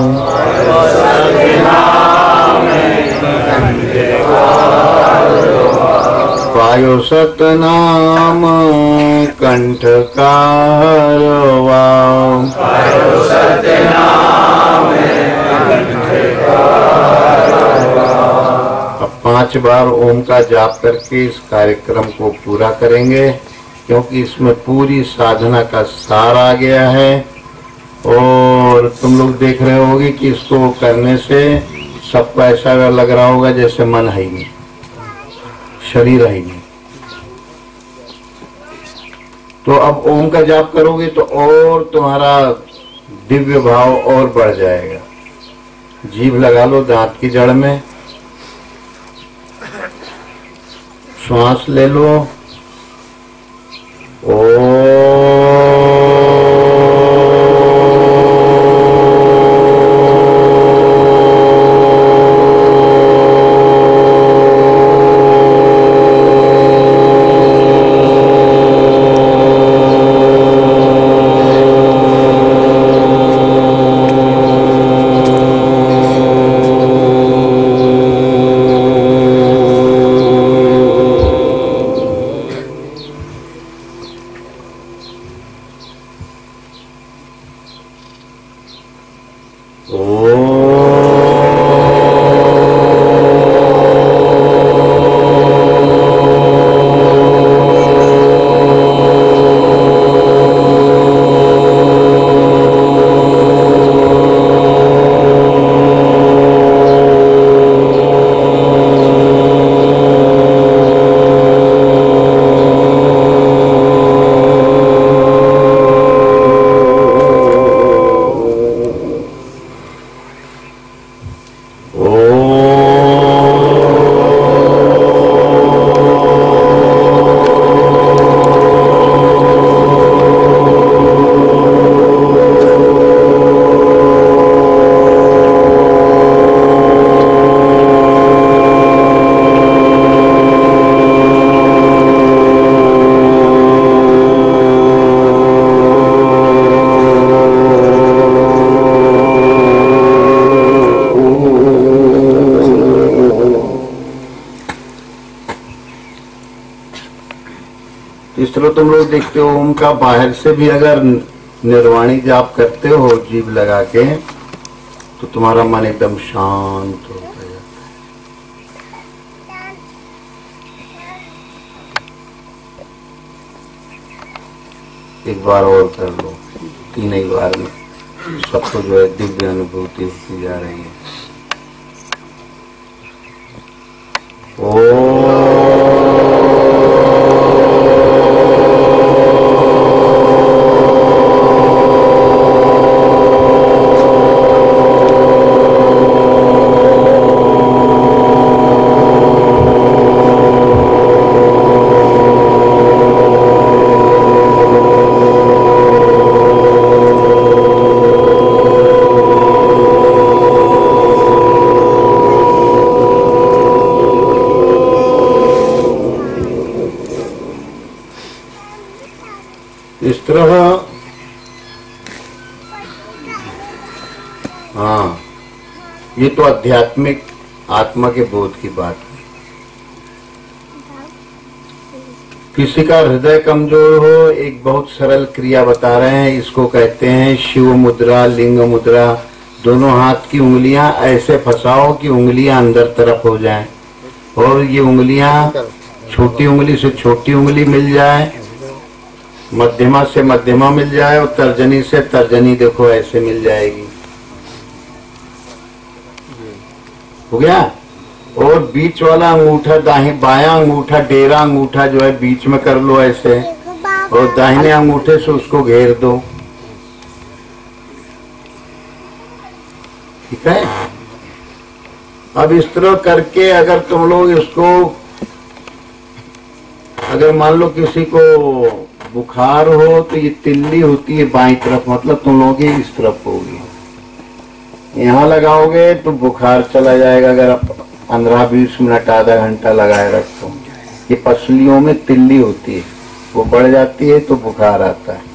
पायो सतनाम कंठ का हरवा, पायो सतनाम कंठ का हरवा। अब 5 बार ओम का जाप करके इस कार्यक्रम को पूरा करेंगे, क्योंकि इसमें पूरी साधना का सार आ गया है। और तुम लोग देख रहे होगे कि इसको करने से सबको ऐसा लग रहा होगा जैसे मन है ही नहीं, शरीर है ही नहीं। तो अब ओम का जाप करोगे तो और तुम्हारा दिव्य भाव और बढ़ जाएगा। जीभ लगा लो दांत की जड़ में, श्वास ले लो। इस तरह तुम लोग देखते हो ओम का बाहर से भी अगर निर्वाणी जाप करते हो जीभ लगा के तो तुम्हारा मन एकदम शांत हो जाता है। एक बार और कर लो, 3 ही बार में सबको जो है दिव्य अनुभूति होती जा रही है। इस तरह हाँ, ये तो आध्यात्मिक आत्मा के बोध की बात है। किसी का हृदय कमजोर हो, एक बहुत सरल क्रिया बता रहे हैं, इसको कहते हैं शिव मुद्रा, लिंग मुद्रा। दोनों हाथ की उंगलियां ऐसे फंसाओ कि उंगलियां अंदर तरफ हो जाएं और ये उंगलियां छोटी उंगली से छोटी उंगली मिल जाए, मध्यमा से मध्यमा मिल जाए और तर्जनी से तर्जनी देखो ऐसे मिल जाएगी। हो गया? और बीच वाला अंगूठा बायां अंगूठा डेरा अंगूठा जो है बीच में कर लो ऐसे, और दाहिने अंगूठे से उसको घेर दो। ठीक है। अब इस तरह करके अगर तुम लोग इसको, अगर मान लो किसी को बुखार हो तो ये तिल्ली होती है बाईं तरफ, मतलब तुम लोग इस तरफ होगी। यहाँ लगाओगे तो बुखार चला जाएगा। अगर आप 15-20 मिनट आधा घंटा लगाए रखो, ये पसलियों में तिल्ली होती है, वो बढ़ जाती है तो बुखार आता है।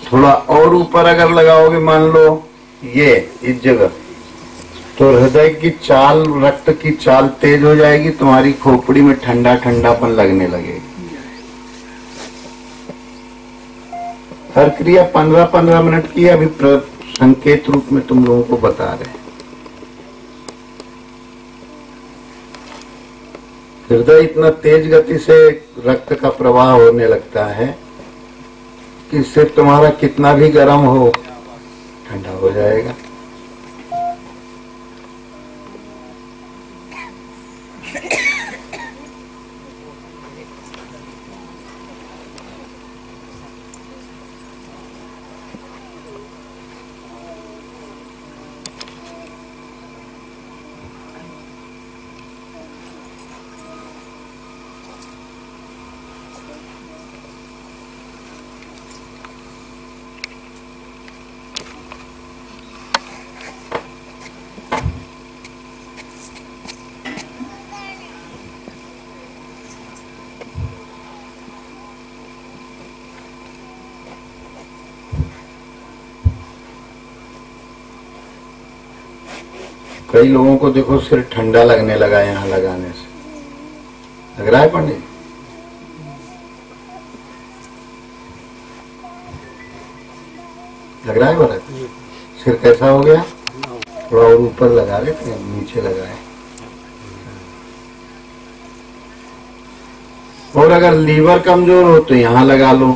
थोड़ा और ऊपर अगर लगाओगे, मान लो ये इस जगह, तो हृदय की चाल, रक्त की चाल तेज हो जाएगी, तुम्हारी खोपड़ी में ठंडा ठंडापन लगने लगेगा। हर क्रिया 15-15 मिनट की अभी संकेत रूप में तुम लोगों को बता रहे हैं। हृदय इतना तेज गति से रक्त का प्रवाह होने लगता है कि सिर्फ तुम्हारा कितना भी गर्म हो ठंडा हो जाएगा। कई लोगों को देखो सिर ठंडा लगने लगा यहाँ लगाने से। लग रहा है पंडित? लग रहा है भरत? सिर कैसा हो गया? थोड़ा और ऊपर लगा रहे थे, नीचे लगाए। और अगर लीवर कमजोर हो तो यहाँ लगा लो।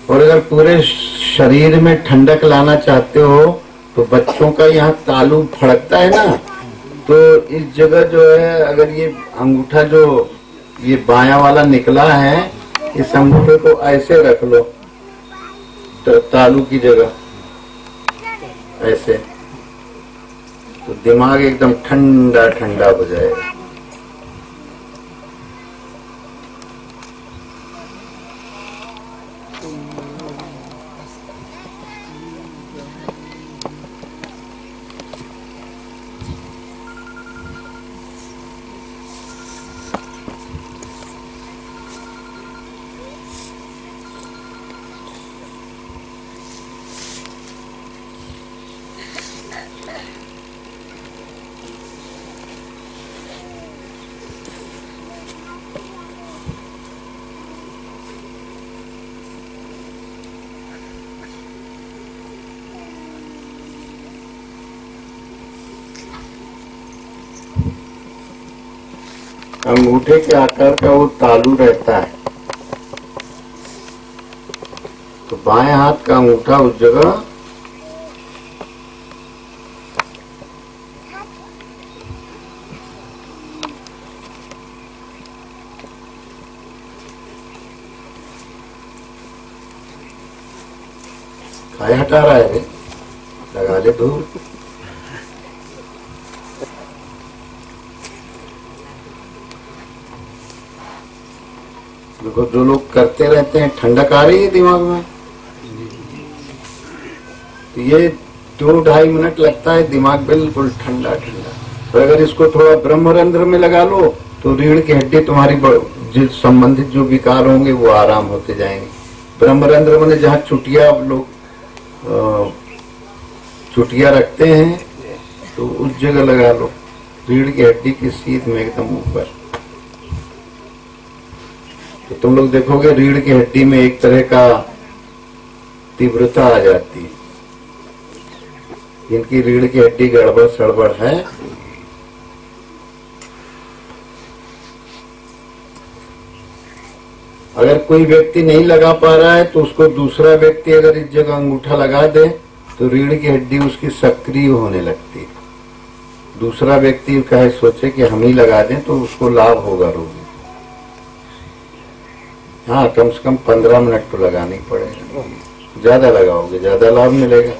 और अगर पूरे शरीर में ठंडक लाना चाहते हो तो बच्चों का यहाँ तालू फड़कता है ना, तो इस जगह जो है, अगर ये अंगूठा जो ये बायां वाला निकला है, इस अंगूठे को ऐसे रख लो तो तालू की जगह ऐसे, तो दिमाग एकदम ठंडा ठंडा हो जाएगा। अंगूठे के आकार का वो तालू रहता है, तो बाएं हाथ का अंगूठा उस जगह खाए हटा रहा है, लगा ले दूर। देखो जो लोग करते रहते हैं, ठंडक आ रही है दिमाग में, तो ये 2-2.5 मिनट लगता है, दिमाग बिल्कुल ठंडा ठंडा। तो अगर इसको थोड़ा ब्रह्मरंध्र में लगा लो तो रीढ़ की हड्डी तुम्हारी संबंधित जो विकार होंगे वो आराम होते जाएंगे। ब्रह्मरंध्र मैंने जहाँ चुटिया लोग चुटिया रखते हैं तो उस जगह लगा लो, रीढ़ की हड्डी की सीध में एकदम ऊपर। तो तुम लोग देखोगे रीढ़ की हड्डी में एक तरह का तीव्रता आ जाती है। जिनकी रीढ़ की हड्डी गड़बड़ सड़बड़ है, अगर कोई व्यक्ति नहीं लगा पा रहा है तो उसको दूसरा व्यक्ति अगर इस जगह अंगूठा लगा दे तो रीढ़ की हड्डी उसकी सक्रिय होने लगती है। दूसरा व्यक्ति कहे सोचे कि हम ही लगा दें तो उसको लाभ होगा रोगी। हाँ, कम से कम 15 मिनट तो लगाना ही पड़ेगा। ज्यादा लगाओगे ज्यादा लाभ मिलेगा।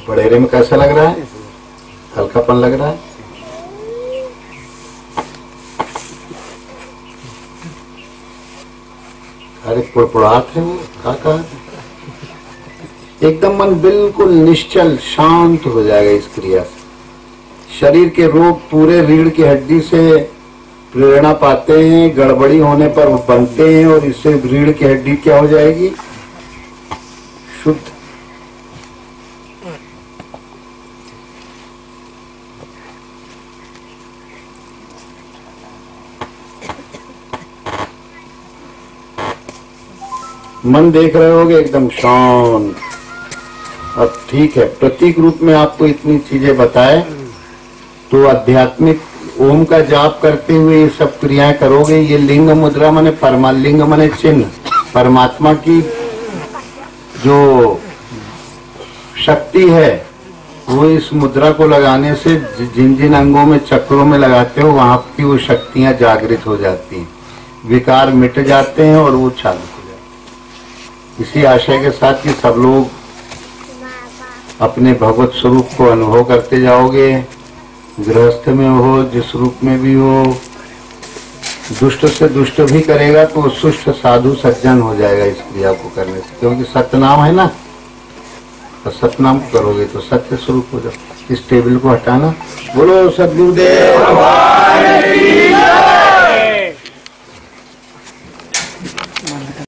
बड़ेरे में कैसा लग रहा है? हल्कापन लग रहा है? अरे पुड़पुड़ाहट है वो का एकदम मन बिल्कुल निश्चल शांत हो जाएगा इस क्रिया से। शरीर के रोग पूरे रीढ़ की हड्डी से प्रेरणा पाते हैं, गड़बड़ी होने पर वो बनते हैं और इससे रीढ़ की हड्डी क्या हो जाएगी? शुद्ध। मन देख रहे होगे एकदम शांत। अब ठीक है, प्रतीक रूप में आपको इतनी चीजें बताए तो आध्यात्मिक ओम का जाप करते हुए ये सब क्रियाएं करोगे। ये लिंग मुद्रा माने परमालिंग माने चिन्ह, परमात्मा की जो शक्ति है वो इस मुद्रा को लगाने से जिन जिन अंगों में चक्रों में लगाते हो वहां की वो शक्तियां जागृत हो जाती हैं, विकार मिट जाते हैं और वो चालू हो जाते हैं। इसी आशय के साथ कि सब लोग अपने भगवत स्वरूप को अनुभव करते जाओगे। गृहस्थ में हो, जिस रूप में भी हो, दुष्ट से दुष्ट भी करेगा तो सुष्ट साधु सज्जन हो जाएगा इस क्रिया को करने से, क्योंकि सत्यनाम है ना। तो सतनाम करोगे तो सत्य स्वरूप हो जाओ। इस टेबल को हटाना। बोलो सद्गुरुदेव।